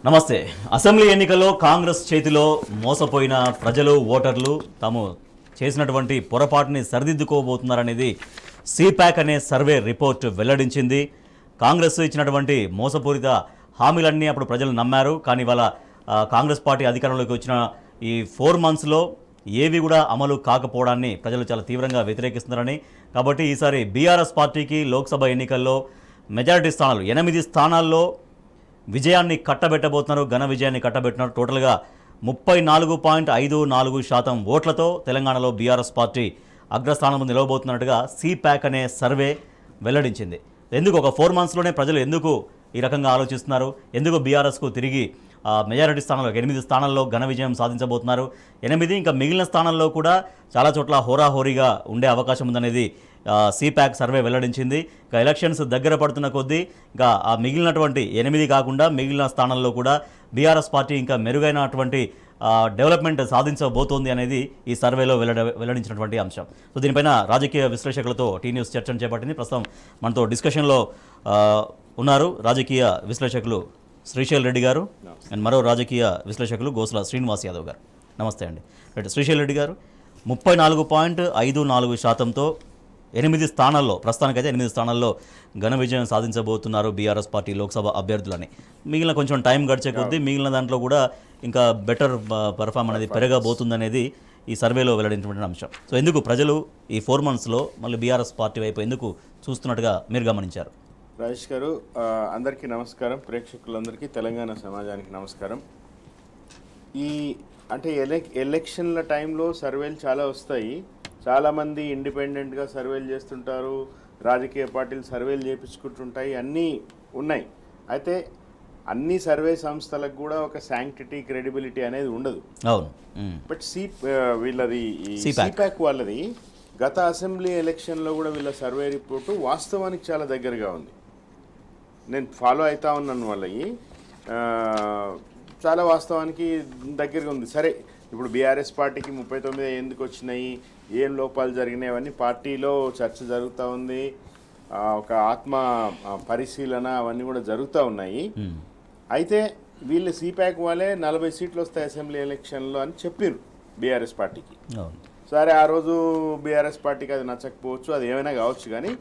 నమస్తే. అసెంబ్లీ ఎన్నికల్లో కాంగ్రెస్ చేతిలో మోసపోయిన ప్రజలు ఓటర్లు తాము చేసినటువంటి పొరపాటుని సరిదిద్దుకోబోతున్నారనేది సిపాక్ అనే సర్వే రిపోర్ట్ వెల్లడించింది. కాంగ్రెస్ ఇచ్చినటువంటి మోసపూరిత హామీలన్నీ అప్పుడు ప్రజలు నమ్మారు. కానీ వాళ్ళ కాంగ్రెస్ పార్టీ అధికారంలోకి వచ్చిన ఈ 4 monthsలో ఏవి కూడా అమలు కాకపోవడాన్ని ప్రజలు చాలా తీవ్రంగా వ్యతిరేకిస్తున్నారని, కాబట్టి ఈసారి బీఆర్ఎస్ పార్టీకి లోక్సభ ఎన్నికల్లో మెజారిటీ స్థానాలు 8 స్థానాల్లో విజయాన్ని కట్టబెట్టబోతున్నారు. ఘన విజయాన్ని కట్టబెట్టినారు. టోటల్గా 34.54% ఓట్లతో తెలంగాణలో బీఆర్ఎస్ పార్టీ అగ్రస్థానంలో నిలవబోతున్నట్టుగా సిపాక్ అనే సర్వే వెల్లడించింది. ఎందుకు ఒక 4 monthsలోనే ప్రజలు ఎందుకు ఈ రకంగా ఆలోచిస్తున్నారు, ఎందుకు బీఆర్ఎస్కు తిరిగి మెజారిటీ స్థానాల్లో 8 స్థానాల్లో ఘన విజయం సాధించబోతున్నారు, 8 ఇంకా మిగిలిన స్థానాల్లో కూడా చాలా చోట్ల హోరాహోరీగా ఉండే అవకాశం ఉందనేది సిపాక్ సర్వే వెల్లడించింది. ఇంకా ఎలక్షన్స్ దగ్గర పడుతున్న కొద్దీ ఇంకా ఆ మిగిలినటువంటి 8 కాకుండా మిగిలిన స్థానాల్లో కూడా బీఆర్ఎస్ పార్టీ ఇంకా మెరుగైనటువంటి డెవలప్మెంట్ సాధించబోతోంది అనేది ఈ సర్వేలో వెల్లడించినటువంటి అంశం. సో దీనిపైన రాజకీయ విశ్లేషకులతో టీ న్యూస్ చర్చను చేపట్టింది. ప్రస్తుతం మనతో డిస్కషన్లో ఉన్నారు రాజకీయ విశ్లేషకులు శ్రీశైల్ రెడ్డి గారు అండ్ మరో రాజకీయ విశ్లేషకులు గోసుల శ్రీనివాస్ యాదవ్ గారు. నమస్తే అండి. శ్రీశైల్ రెడ్డి గారు, 34.54%తో 8 స్థానాల్లో ప్రస్తుతానికైతే 8 స్థానాల్లో ఘన విజయం సాధించబోతున్నారు బీఆర్ఎస్ పార్టీ లోక్సభ అభ్యర్థులని. మిగిలిన కొంచెం టైం గడిచే కొద్దీ మిగిలిన దాంట్లో కూడా ఇంకా బెటర్ పర్ఫామ్ అనేది పెరగబోతుందనేది ఈ సర్వేలో వెల్లడించినటువంటి అంశం. సో ఎందుకు ప్రజలు ఈ 4 monthsలో మళ్ళీ బీఆర్ఎస్ పార్టీ వైపు ఎందుకు చూస్తున్నట్టుగా మీరు గమనించారు? రాజేష్ గారు, అందరికీ నమస్కారం. ప్రేక్షకులందరికీ, తెలంగాణ సమాజానికి నమస్కారం. ఈ అంటే ఎలక్షన్ల టైంలో సర్వేలు చాలా వస్తాయి. చాలామంది ఇండిపెండెంట్గా సర్వేలు చేస్తుంటారు, రాజకీయ పార్టీలు సర్వేలు చేయించుకుంటుంటాయి, అన్నీ ఉన్నాయి. అయితే అన్ని సర్వే సంస్థలకు కూడా ఒక శాంక్టిటీ, క్రెడిబిలిటీ అనేది ఉండదు. అవును. బట్ వీళ్ళది సిపాక్ వాళ్ళది గత అసెంబ్లీ ఎలక్షన్లో కూడా వీళ్ళ సర్వే రిపోర్టు వాస్తవానికి చాలా దగ్గరగా ఉంది. నేను ఫాలో అవుతా ఉన్నాను వాళ్ళవి, చాలా వాస్తవానికి దగ్గరగా ఉంది. సరే, ఇప్పుడు బీఆర్ఎస్ పార్టీకి 39 ఎందుకు వచ్చినాయి, ఏం లోపాలు జరిగినాయి, అవన్నీ పార్టీలో చర్చ జరుగుతూ ఉంది. ఒక ఆత్మ పరిశీలన అవన్నీ కూడా జరుగుతూ ఉన్నాయి. అయితే వీళ్ళు సిపాక్ వాళ్ళే 40 సీట్లు వస్తాయి అసెంబ్లీ ఎలక్షన్లో అని చెప్పారు బీఆర్ఎస్ పార్టీకి. సరే, ఆ రోజు బీఆర్ఎస్ పార్టీకి అది నచ్చకపోవచ్చు, అది ఏమైనా కావచ్చు. కానీ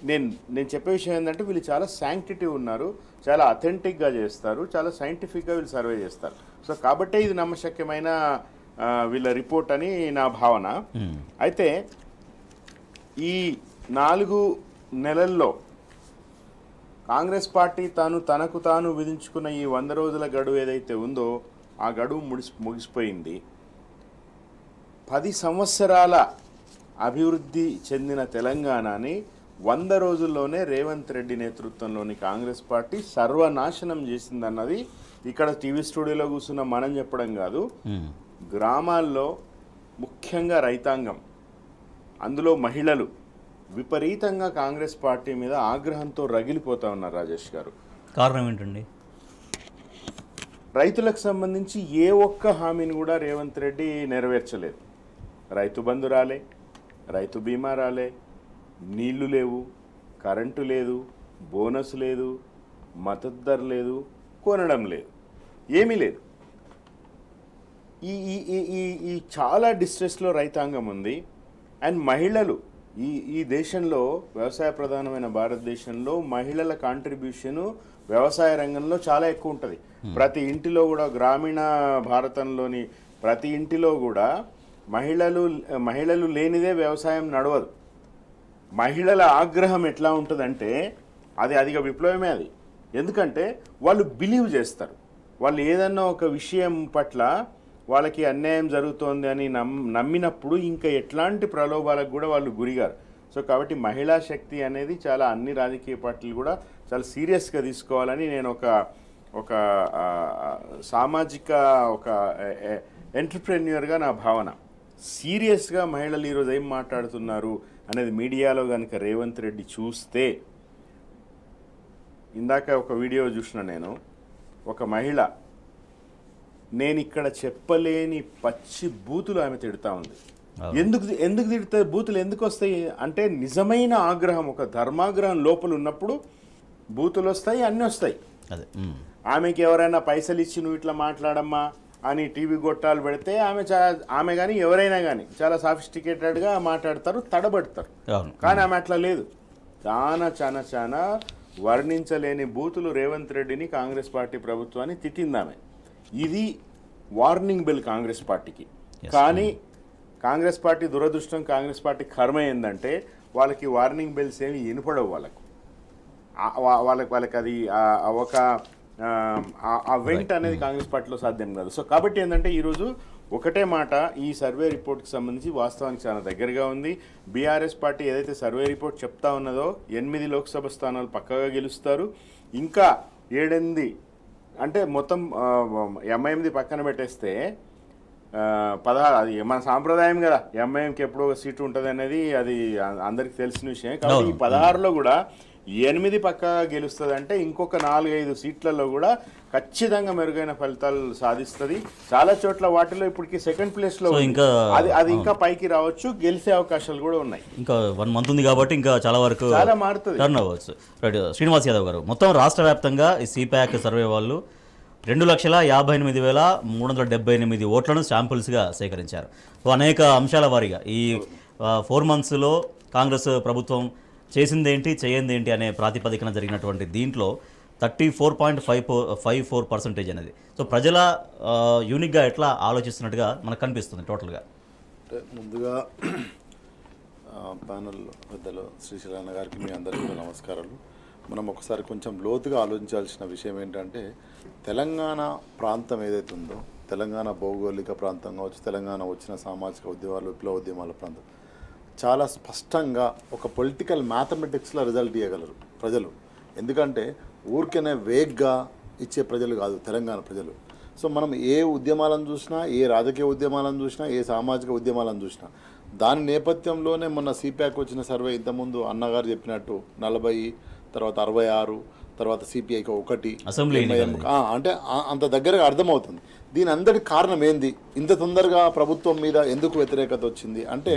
నేను చెప్పే విషయం ఏంటంటే వీళ్ళు చాలా శాంక్టిటీ ఉన్నారు, చాలా అథెంటిక్గా చేస్తారు, చాలా సైంటిఫిక్గా వీళ్ళు సర్వే చేస్తారు. సో కాబట్టే ఇది నమ్మశక్యమైన వీళ్ళ రిపోర్ట్ అని నా భావన. అయితే ఈ 4 నెలల్లో కాంగ్రెస్ పార్టీ తనకు తాను విధించుకున్న ఈ 100 రోజుల గడువు ఏదైతే ఉందో ఆ గడువు ముగిసిపోయింది. 10 సంవత్సరాల అభివృద్ధి చెందిన తెలంగాణని 100 రోజుల్లోనే రేవంత్ రెడ్డి నేతృత్వంలోని కాంగ్రెస్ పార్టీ సర్వనాశనం చేసిందన్నది ఇక్కడ టీవీ స్టూడియోలో కూర్చున్న మనం చెప్పడం కాదు. గ్రామాల్లో ముఖ్యంగా రైతాంగం, అందులో మహిళలు విపరీతంగా కాంగ్రెస్ పార్టీ మీద ఆగ్రహంతో రగిలిపోతా ఉన్నారు. రాజేష్ గారు, కారణం ఏంటండి? రైతులకు సంబంధించి ఏ ఒక్క హామీని కూడా రేవంత్ రెడ్డి నెరవేర్చలేదు. రైతు బంధు రాలే, రైతు బీమా రాలే, నీళ్లు లేవు, కరెంటు లేదు, బోనస్ లేదు, మద్దతు ధర లేదు, కొనడం లేదు, ఏమీ లేదు. ఈ ఈ చాలా డిస్ట్రెస్లో రైతాంగం ఉంది. అండ్ మహిళలు, ఈ దేశంలో, వ్యవసాయ ప్రధానమైన భారతదేశంలో మహిళల కాంట్రిబ్యూషను వ్యవసాయ రంగంలో చాలా ఎక్కువ ఉంటుంది. ప్రతి ఇంటిలో కూడా, గ్రామీణ భారతంలోని ప్రతి ఇంటిలో కూడా మహిళలు లేనిదే వ్యవసాయం నడవదు. మహిళల ఆగ్రహం ఎట్లా ఉంటుందంటే అదిగా విప్లవమే అది. ఎందుకంటే వాళ్ళు బిలీవ్ చేస్తారు. వాళ్ళు ఏదన్నా ఒక విషయం పట్ల వాళ్ళకి అన్యాయం జరుగుతోంది అని నమ్మినప్పుడు ఇంకా ఎట్లాంటి ప్రలోభాలకు కూడా వాళ్ళు గురిగారు. సో కాబట్టి మహిళా శక్తి అనేది చాలా అన్ని రాజకీయ పార్టీలు కూడా చాలా సీరియస్గా తీసుకోవాలని నేను ఒక సామాజిక ఒక ఎంటర్ప్రెన్యూర్గా నా భావన. సీరియస్గా మహిళలు ఈరోజు ఏం మాట్లాడుతున్నారు అనేది మీడియాలో కనుక రేవంత్ రెడ్డి చూస్తే, ఇందాక ఒక వీడియో చూసిన నేను, ఒక మహిళ నేను ఇక్కడ చెప్పలేని పచ్చి బూతులు ఆమె తిడతా ఉంది. ఎందుకు తిడితే బూతులు ఎందుకు వస్తాయి అంటే నిజమైన ఆగ్రహం, ఒక ధర్మాగ్రహం లోపల ఉన్నప్పుడు బూతులు వస్తాయి, అన్నీ వస్తాయి. ఆమెకి ఎవరైనా పైసలు ఇచ్చి నువ్వు ఇట్లా మాట్లాడమ్మా అని టీవీ గొట్టాలు పెడితే ఆమె కానీ ఎవరైనా కానీ చాలా సాఫిస్టికేటెడ్గా మాట్లాడతారు, తడబడతారు. కానీ ఆమె అట్లా లేదు. చాలా వర్ణించలేని బూతులు రేవంత్ రెడ్డిని, కాంగ్రెస్ పార్టీ ప్రభుత్వాన్ని తిట్టిందామె. ఇది వార్నింగ్ బెల్ కాంగ్రెస్ పార్టీకి. కానీ కాంగ్రెస్ పార్టీ దురదృష్టం, కాంగ్రెస్ పార్టీ కర్మ ఏంటంటే వాళ్ళకి వార్నింగ్ బెల్స్ ఏమి వినపడవు. వాళ్ళకి అది ఒక వెంట్ అనేది కాంగ్రెస్ పార్టీలో సాధ్యం కాదు. సో కాబట్టి ఏంటంటే ఈరోజు ఒకటే మాట, ఈ సర్వే రిపోర్ట్కి సంబంధించి వాస్తవానికి చాలా దగ్గరగా ఉంది. బీఆర్ఎస్ పార్టీ ఏదైతే సర్వే రిపోర్ట్ చెప్తా ఉన్నదో 8 లోక్సభ స్థానాలు పక్కగా గెలుస్తారు. ఇంకా 7 అంటే మొత్తం 8 పక్కన పెట్టేస్తే 16, అది మన సాంప్రదాయం కదా, ఎంఐఎంకి ఎప్పుడో ఒక సీటు ఉంటుంది అనేది అది అందరికి తెలిసిన విషయం. కాబట్టి ఈ 16లో కూడా 8 పక్కగా గెలుస్తుంది అంటే ఇంకొక 4-5 సీట్లలో కూడా ఖచ్చితంగా మెరుగైన ఫలితాలు సాధిస్తుంది. చాలా చోట్ల వాటిలో ఇప్పటికి సెకండ్ ప్లేస్లో ఇంకా అది ఇంకా పైకి రావచ్చు, గెలిచే అవకాశాలు కూడా ఉన్నాయి. ఇంకా 1 మంత్ ఉంది కాబట్టి ఇంకా చాలా వరకు చాలా మారుతుంది, టర్న్ అవ్వచ్చు. శ్రీనివాస్ యాదవ్ గారు, మొత్తం రాష్ట్ర వ్యాప్తంగా ఈ సిప్యాక్ సర్వే వాళ్ళు 2,58,378 ఓట్లను శాంపుల్స్గా సేకరించారు. అనేక అంశాల వారీగా ఈ 4 మంత్స్లో కాంగ్రెస్ ప్రభుత్వం చేసిందేంటి, చేయందేంటి అనే ప్రాతిపదికన జరిగినటువంటి దీంట్లో 34.54% అనేది. సో ప్రజల యూనిక్గా ఎట్లా ఆలోచిస్తున్నట్టుగా మనకు కనిపిస్తుంది టోటల్గా. ముందుగా ప్యానల్ పెద్దలు శ్రీశైలన్న గారికి మీ అందరికీ నమస్కారాలు. మనం ఒకసారి కొంచెం లోతుగా ఆలోచించాల్సిన విషయం ఏంటంటే, తెలంగాణ ప్రాంతం ఏదైతే ఉందో, తెలంగాణ భౌగోళిక ప్రాంతం కావచ్చు, తెలంగాణ వచ్చిన సామాజిక ఉద్యమాలు, విప్లవ ఉద్యమాల ప్రాంతం చాలా స్పష్టంగా ఒక పొలిటికల్ మ్యాథమెటిక్స్లో రిజల్ట్ ఇవ్వగలరు ప్రజలు. ఎందుకంటే ఊరికనే వేగ్గా ఇచ్చే ప్రజలు కాదు తెలంగాణ ప్రజలు. సో మనం ఏ ఉద్యమాలను చూసినా, ఏ రాజకీయ ఉద్యమాలను చూసినా, ఏ సామాజిక ఉద్యమాలను చూసినా దాని నేపథ్యంలోనే మొన్న సిప్యాక్ వచ్చిన సర్వే, ఇంతకుముందు అన్నగారు చెప్పినట్టు 40, తర్వాత 66, తర్వాత సిపిఐకి 1 అసెంబ్లీ అంటే అంత దగ్గరగా అర్థమవుతుంది. దీని అందరి కారణం ఏంది, ఇంత తొందరగా ప్రభుత్వం మీద ఎందుకు వ్యతిరేకత వచ్చింది అంటే,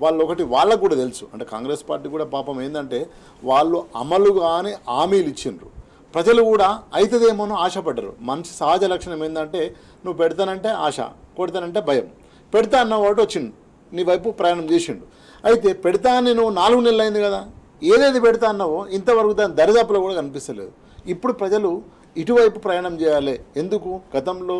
వాళ్ళకు కూడా తెలుసు. అంటే కాంగ్రెస్ పార్టీ కూడా పాపం ఏంటంటే, వాళ్ళు అమలు కానీ హామీలు ఇచ్చిండ్రు, ప్రజలు కూడా అవుతుందేమోనో ఆశపడ్డరు. మనిషి సహజ లక్షణం ఏంటంటే, నువ్వు పెడతానంటే ఆశ, కొడతానంటే భయం. పెడతా అన్న వాడు వచ్చిండు, నీ వైపు ప్రయాణం చేసిండు. అయితే పెడతా అని నువ్వు 4 నెలలు అయింది కదా, ఏదేది పెడతా అన్నావో ఇంతవరకు దాని దరిదాపులో కూడా కనిపిస్తలేదు. ఇప్పుడు ప్రజలు ఇటువైపు ప్రయాణం చేయాలి. ఎందుకు, గతంలో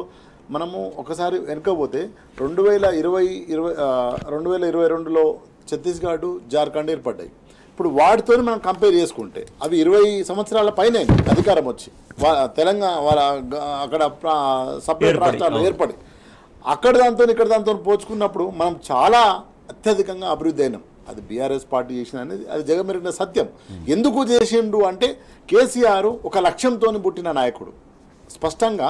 మనము ఒకసారి వెనుకపోతే 2022లో ఛత్తీస్గఢ్, జార్ఖండ్ ఏర్పడ్డాయి. ఇప్పుడు వాటితో మనం కంపేర్ చేసుకుంటే అవి 20 సంవత్సరాల పైన అధికారం వచ్చి తెలంగాణ వాళ్ళ అక్కడ సపరేట్ రాష్ట్రాలు ఏర్పడి, అక్కడ దాంతో ఇక్కడ దాంతో పోల్చుకున్నప్పుడు మనం చాలా అత్యధికంగా అభివృద్ధి అయినాం. అది బీఆర్ఎస్ పార్టీ చేసిన అనేది అది జగమెరిగిన సత్యం. ఎందుకు చేసిండు అంటే, కేసీఆర్ ఒక లక్ష్యంతో పుట్టిన నాయకుడు. స్పష్టంగా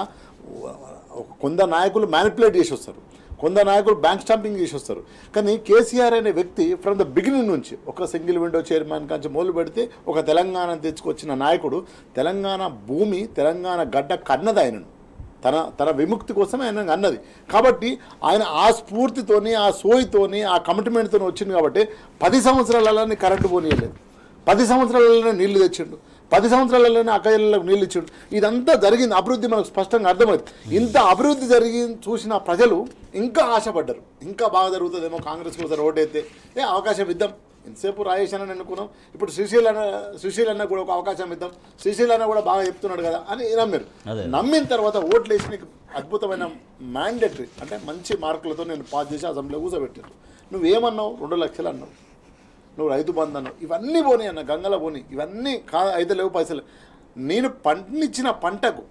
కొందరు నాయకులు మ్యానిపులేట్ చేసి వస్తారు, కొందరు నాయకులు బ్యాంక్ స్టాంపింగ్ చేసి వస్తారు. కానీ కేసీఆర్ అనే వ్యక్తి ఫ్రమ్ ద బిగినింగ్ నుంచి ఒక సింగిల్ విండో చైర్మన్ నుంచి మొదలు పెడితే ఒక తెలంగాణ తెచ్చుకొచ్చిన నాయకుడు. తెలంగాణ భూమి, తెలంగాణ గడ్డ కన్నది ఆయనను, తన విముక్తి కోసం ఆయన అన్నది. కాబట్టి ఆయన ఆ స్ఫూర్తితోని, ఆ సోయితోని, ఆ కమిట్మెంట్తో వచ్చింది. కాబట్టి 10 సంవత్సరాలలోనే కరెంటు పోనీయలేదు, 10 సంవత్సరాలలోనే నీళ్లు తెచ్చిండు, 10 సంవత్సరాలలోనే అక్కయ్యలకు నీళ్ళు ఇచ్చిండు. ఇదంతా జరిగింది, అభివృద్ధి మనకు స్పష్టంగా అర్థమైంది. ఇంత అభివృద్ధి జరిగింది చూసిన ప్రజలు ఇంకా ఆశపడ్డారు, ఇంకా బాగా జరుగుతుందేమో, కాంగ్రెస్ కోసం ఓటైతే అవకాశం ఇద్దాం. ఇంతసేపు రాజేష్ అని అనుకున్నాం, ఇప్పుడు శ్రీశైలన్న కూడా ఒక అవకాశం ఇద్దాం, శ్రీశైలన్న కూడా బాగా చెప్తున్నాడు కదా అని నమ్మారు. నమ్మిన తర్వాత ఓట్లు వేసి నీకు అద్భుతమైన మ్యాండేటరీ అంటే మంచి మార్కులతో నేను పాస్ చేసి అసెంబ్లీలో కూర్చోబెట్టాను. నువ్వేమన్నావు, 2 లక్షలు అన్నావు, నువ్వు రైతు బంధు అన్నావు, ఇవన్నీ పోనీ అన్న, గంగల పోనీ, ఇవన్నీ అయితే లేవు పైసలు. నేను పంటనిచ్చిన పంటకు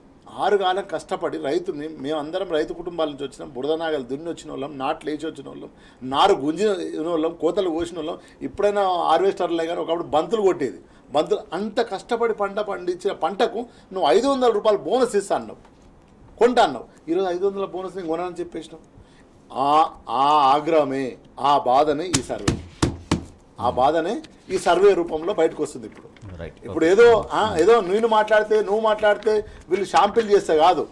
6 కాలం కష్టపడి రైతుని, మేమందరం రైతు కుటుంబాల నుంచి వచ్చినాం, బురదనాగలు దున్ని వచ్చిన వాళ్ళం, నాట్లు వేసి వచ్చిన వాళ్ళం, నారు గుంజిన వాళ్ళం, కోతలు కోసిన వాళ్ళం. ఇప్పుడైనా హార్వెస్టర్లే కానీ ఒకప్పుడు బంతులు కొట్టేది. బంతులు అంత కష్టపడి పంట పండించిన పంటకు నువ్వు 500 రూపాయలు బోనస్ ఇస్తా అన్నావు, కొంటా అన్నావు. ఈరోజు 500 బోనస్ నేను కొనాలని చెప్పేసినావు. ఆ ఆగ్రహమే, ఆ బాధనే ఈ సర్వే రూపంలో బయటకు వస్తుంది ఇప్పుడు. రైట్. ఇప్పుడు ఏదో నేను మాట్లాడితే నువ్వు మాట్లాడితే వీళ్ళు షాంపిల్ చేస్తే కాదు.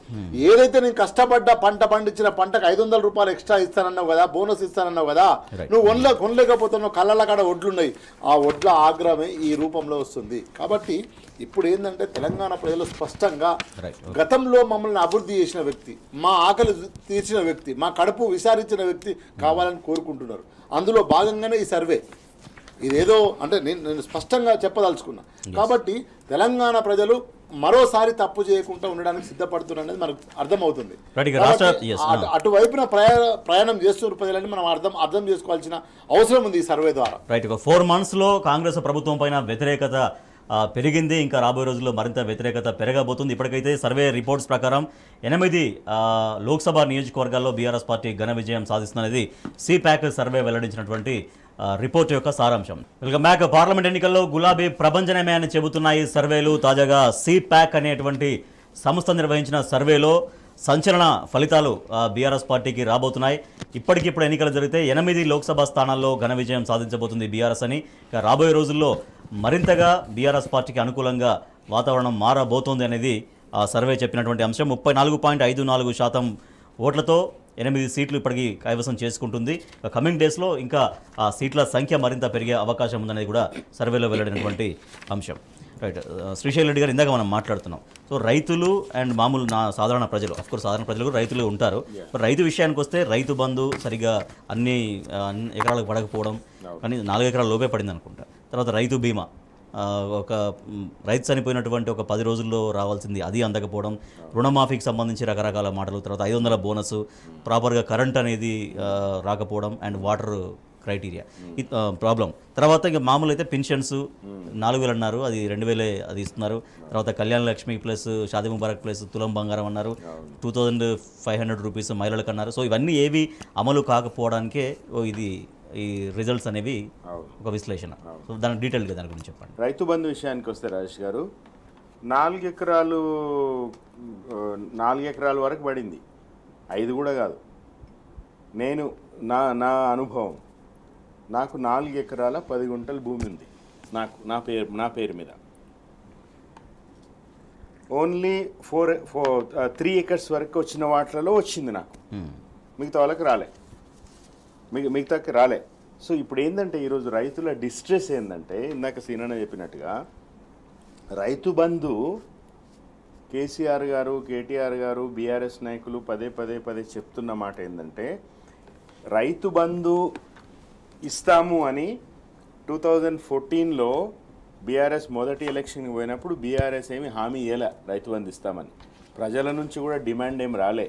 ఏదైతే నేను కష్టపడ్డా పంట పండించిన పంటకు 500 రూపాయలు ఎక్స్ట్రా ఇస్తానన్నావు కదా, బోనస్ ఇస్తానన్నావు కదా, నువ్వు కొనలేకపోతున్నావు. కళ్ళ కాడ ఒడ్లున్నాయి, ఆ ఒడ్ల ఆగ్రహమే ఈ రూపంలో వస్తుంది. కాబట్టి ఇప్పుడు ఏంటంటే తెలంగాణ ప్రజలు స్పష్టంగా గతంలో మమ్మల్ని అభివృద్ధి చేసిన వ్యక్తి, మా ఆకలి తీర్చిన వ్యక్తి, మా కడుపు విసారించిన వ్యక్తి కావాలని కోరుకుంటున్నారు. అందులో భాగంగానే ఈ సర్వే. ఇదేదో అంటే నేను స్పష్టంగా చెప్పదలుచుకున్నా. కాబట్టి తెలంగాణ ప్రజలు మరోసారి తప్పు చేయకుండా ఉండడానికి సిద్ధపడుతున్నది మనకు అర్థమవుతుంది. అటువైపున ప్రయాణం చేస్తున్న ప్రజలని మనం అర్థం చేసుకోవాల్సిన అవసరం ఉంది ఈ సర్వే ద్వారా. రైట్. 4 monthsలో కాంగ్రెస్ ప్రభుత్వం పైన వ్యతిరేకత పెరిగింది, ఇంకా రాబోయే రోజుల్లో మరింత వ్యతిరేకత పెరగబోతుంది. ఇప్పటికైతే సర్వే రిపోర్ట్స్ ప్రకారం 8 లోక్సభ నియోజకవర్గాల్లో బీఆర్ఎస్ పార్టీ ఘన విజయం సాధిస్తున్నది సిప్యాక్ సర్వే వెల్లడించినటువంటి రిపోర్ట్ యొక్క సారాంశం. Welcome back. పార్లమెంట్ ఎన్నికల్లో గులాబీ ప్రభంజనమే అని చెబుతున్నాయి సర్వేలు. తాజాగా సిప్యాక్ అనేటువంటి సంస్థ నిర్వహించిన సర్వేలో సంచలన ఫలితాలు బీఆర్ఎస్ పార్టీకి రాబోతున్నాయి. ఇప్పటికిప్పుడు ఎన్నికలు జరిగితే 8 లోక్సభ స్థానాల్లో ఘన విజయం సాధించబోతుంది బీఆర్ఎస్ అని. రాబోయే రోజుల్లో మరింతగా బీఆర్ఎస్ పార్టీకి అనుకూలంగా వాతావరణం మారబోతోంది అనేది ఆ సర్వే చెప్పినటువంటి అంశం. 34.54% ఓట్లతో 8 సీట్లు ఇప్పటికీ కైవసం చేసుకుంటుంది. కమింగ్ డేస్లో ఇంకా ఆ సీట్ల సంఖ్య మరింత పెరిగే అవకాశం ఉందనేది కూడా సర్వేలో వెల్లడినటువంటి అంశం. రైట్. శ్రీశైల్ రెడ్డి గారు, ఇందాక మనం మాట్లాడుతున్నాం. సో రైతులు అండ్ మామూలు సాధారణ ప్రజలు, అఫ్కోర్స్ సాధారణ ప్రజలు కూడా రైతులు ఉంటారు. రైతు విషయానికి వస్తే రైతు బంధు సరిగా అన్ని ఎకరాలకు పడకపోవడం, కానీ 4 ఎకరాల లోపే పడింది అనుకుంటా. తర్వాత రైతు బీమా, ఒక రైతు చనిపోయినటువంటి ఒక 10 రోజుల్లో రావాల్సింది అది అందకపోవడం, రుణమాఫీకి సంబంధించి రకరకాల మాటలు, తర్వాత 500 బోనస్, ప్రాపర్గా కరెంట్ అనేది రాకపోవడం అండ్ వాటర్ క్రైటీరియా ప్రాబ్లం. తర్వాత ఇంకా మామూలు అయితే పెన్షన్స్ 4,000 అన్నారు, అది 2,000 అది ఇస్తున్నారు. తర్వాత కళ్యాణ లక్ష్మి ప్లస్ షాదీ ముబారక్ ప్లస్ తులం బంగారం అన్నారు, 2,500 రూపీస్ మహిళలకు అన్నారు. సో ఇవన్నీ ఏవి అమలు కాకపోవడానికే ఇది ఈ రిజల్ట్స్ అనేవి ఒక విశ్లేషణ. సో దాని డీటెయిల్గా దాని గురించి చెప్పండి. రైతు బంధు విషయానికి వస్తే రాజేష్ గారు, 4 ఎకరాల వరకు పడింది, 5 కూడా కాదు. నేను నా అనుభవం, నాకు 4 ఎకరాల 10 గుంటల భూమి ఉంది, నా పేరు మీద. ఓన్లీ 3 acres వరకు వచ్చిన వాటిలలో వచ్చింది నాకు, మిగతా వాళ్ళకి రాలే, మిగతాకి రాలే. సో ఇప్పుడు ఏంటంటే ఈరోజు రైతుల డిస్ట్రెస్ ఏంటంటే, ఇందాక సీనన్న చెప్పినట్టుగా రైతు బంధు కేసీఆర్ గారు, కేటీఆర్ గారు, బీఆర్ఎస్ నాయకులు పదే చెప్తున్న మాట ఏంటంటే, రైతు బంధు ఇస్తాము అని 2014లో బీఆర్ఎస్ మొదటి ఎలక్షన్కి పోయినప్పుడు బీఆర్ఎస్ ఏమి హామీ ఇవ్వలే రైతు బంధు ఇస్తామని. ప్రజల నుంచి కూడా డిమాండ్ ఏం రాలే.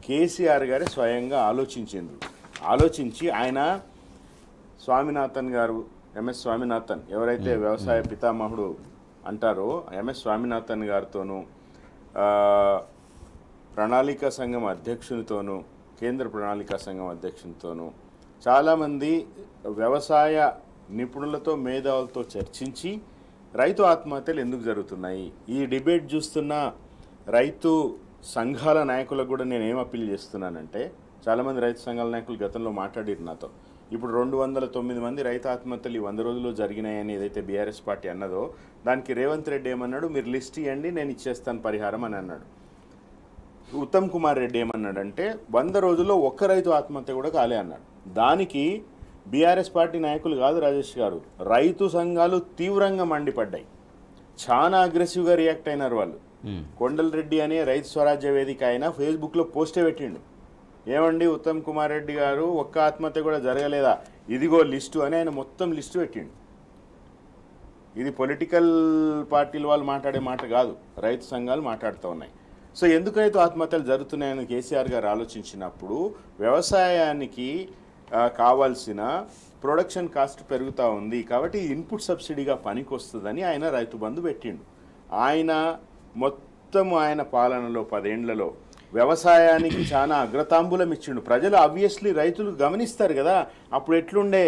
కేసీఆర్ గారే స్వయంగా ఆలోచించి ఆయన స్వామినాథన్ గారు, ఎంఎస్ స్వామినాథన్ ఎవరైతే వ్యవసాయ పితామహుడు అంటారో, ఎంఎస్ స్వామినాథన్ గారితోనూ, ప్రణాళికా సంఘం అధ్యక్షునితోనూ, కేంద్ర ప్రణాళికా సంఘం అధ్యక్షునితోనూ చాలామంది వ్యవసాయ నిపుణులతో, మేధావులతో చర్చించి రైతు ఆత్మహత్యలు ఎందుకు జరుగుతున్నాయి, ఈ డిబేట్ చూస్తున్న రైతు సంఘాల నాయకులకు కూడా నేను ఏం అప్పీల్ చేస్తున్నానంటే, చాలామంది రైతు సంఘాల నాయకులు గతంలో మాట్లాడారు నాతో. ఇప్పుడు 209 మంది రైతు ఆత్మహత్యలు 100 రోజుల్లో జరిగినాయని ఏదైతే బీఆర్ఎస్ పార్టీ అన్నదో, దానికి రేవంత్ రెడ్డి ఏమన్నాడు, మీరు లిస్ట్ ఇవ్వండి నేను ఇచ్చేస్తాను పరిహారం అని అన్నాడు. ఉత్తమ్ కుమార్ రెడ్డి ఏమన్నాడంటే 100 రోజుల్లో ఒక్క రైతు ఆత్మహత్య కూడా కాలే అన్నాడు. దానికి బీఆర్ఎస్ పార్టీ నాయకులు కాదు రాజేష్ గారు, రైతు సంఘాలు తీవ్రంగా మండిపడ్డాయి, చాలా అగ్రెసివ్గా రియాక్ట్ అయినారు వాళ్ళు. కొండల్ రెడ్డి అనే రైతు స్వరాజ్య వేదిక ఆయన ఫేస్బుక్లో పోస్టే పెట్టిండు, ఏమండి ఉత్తమ్ కుమార్ రెడ్డి గారు ఒక్క ఆత్మహత్య కూడా జరగలేదా, ఇదిగో లిస్టు అని ఆయన మొత్తం లిస్టు పెట్టిండు. ఇది పొలిటికల్ పార్టీల వాళ్ళు మాట్లాడే మాట కాదు, రైతు సంఘాలు మాట్లాడుతూ ఉన్నాయి. సో ఎందుకు రైతు ఆత్మహత్యలు జరుగుతున్నాయని కేసీఆర్ గారు ఆలోచించినప్పుడు, వ్యవసాయానికి కావాల్సిన ప్రొడక్షన్ కాస్ట్ పెరుగుతూ ఉంది కాబట్టి ఇన్పుట్ సబ్సిడీగా పనికి వస్తుందని ఆయన రైతు బంధు పెట్టిండు. ఆయన మొత్తం ఆయన పాలనలో 10 ఏళ్లలో వ్యవసాయానికి చాలా అగ్రతాంబూలం ఇచ్చిండు. ప్రజలు ఆబ్వియస్లీ రైతులు గమనిస్తారు కదా, అప్పుడు ఎట్లుండే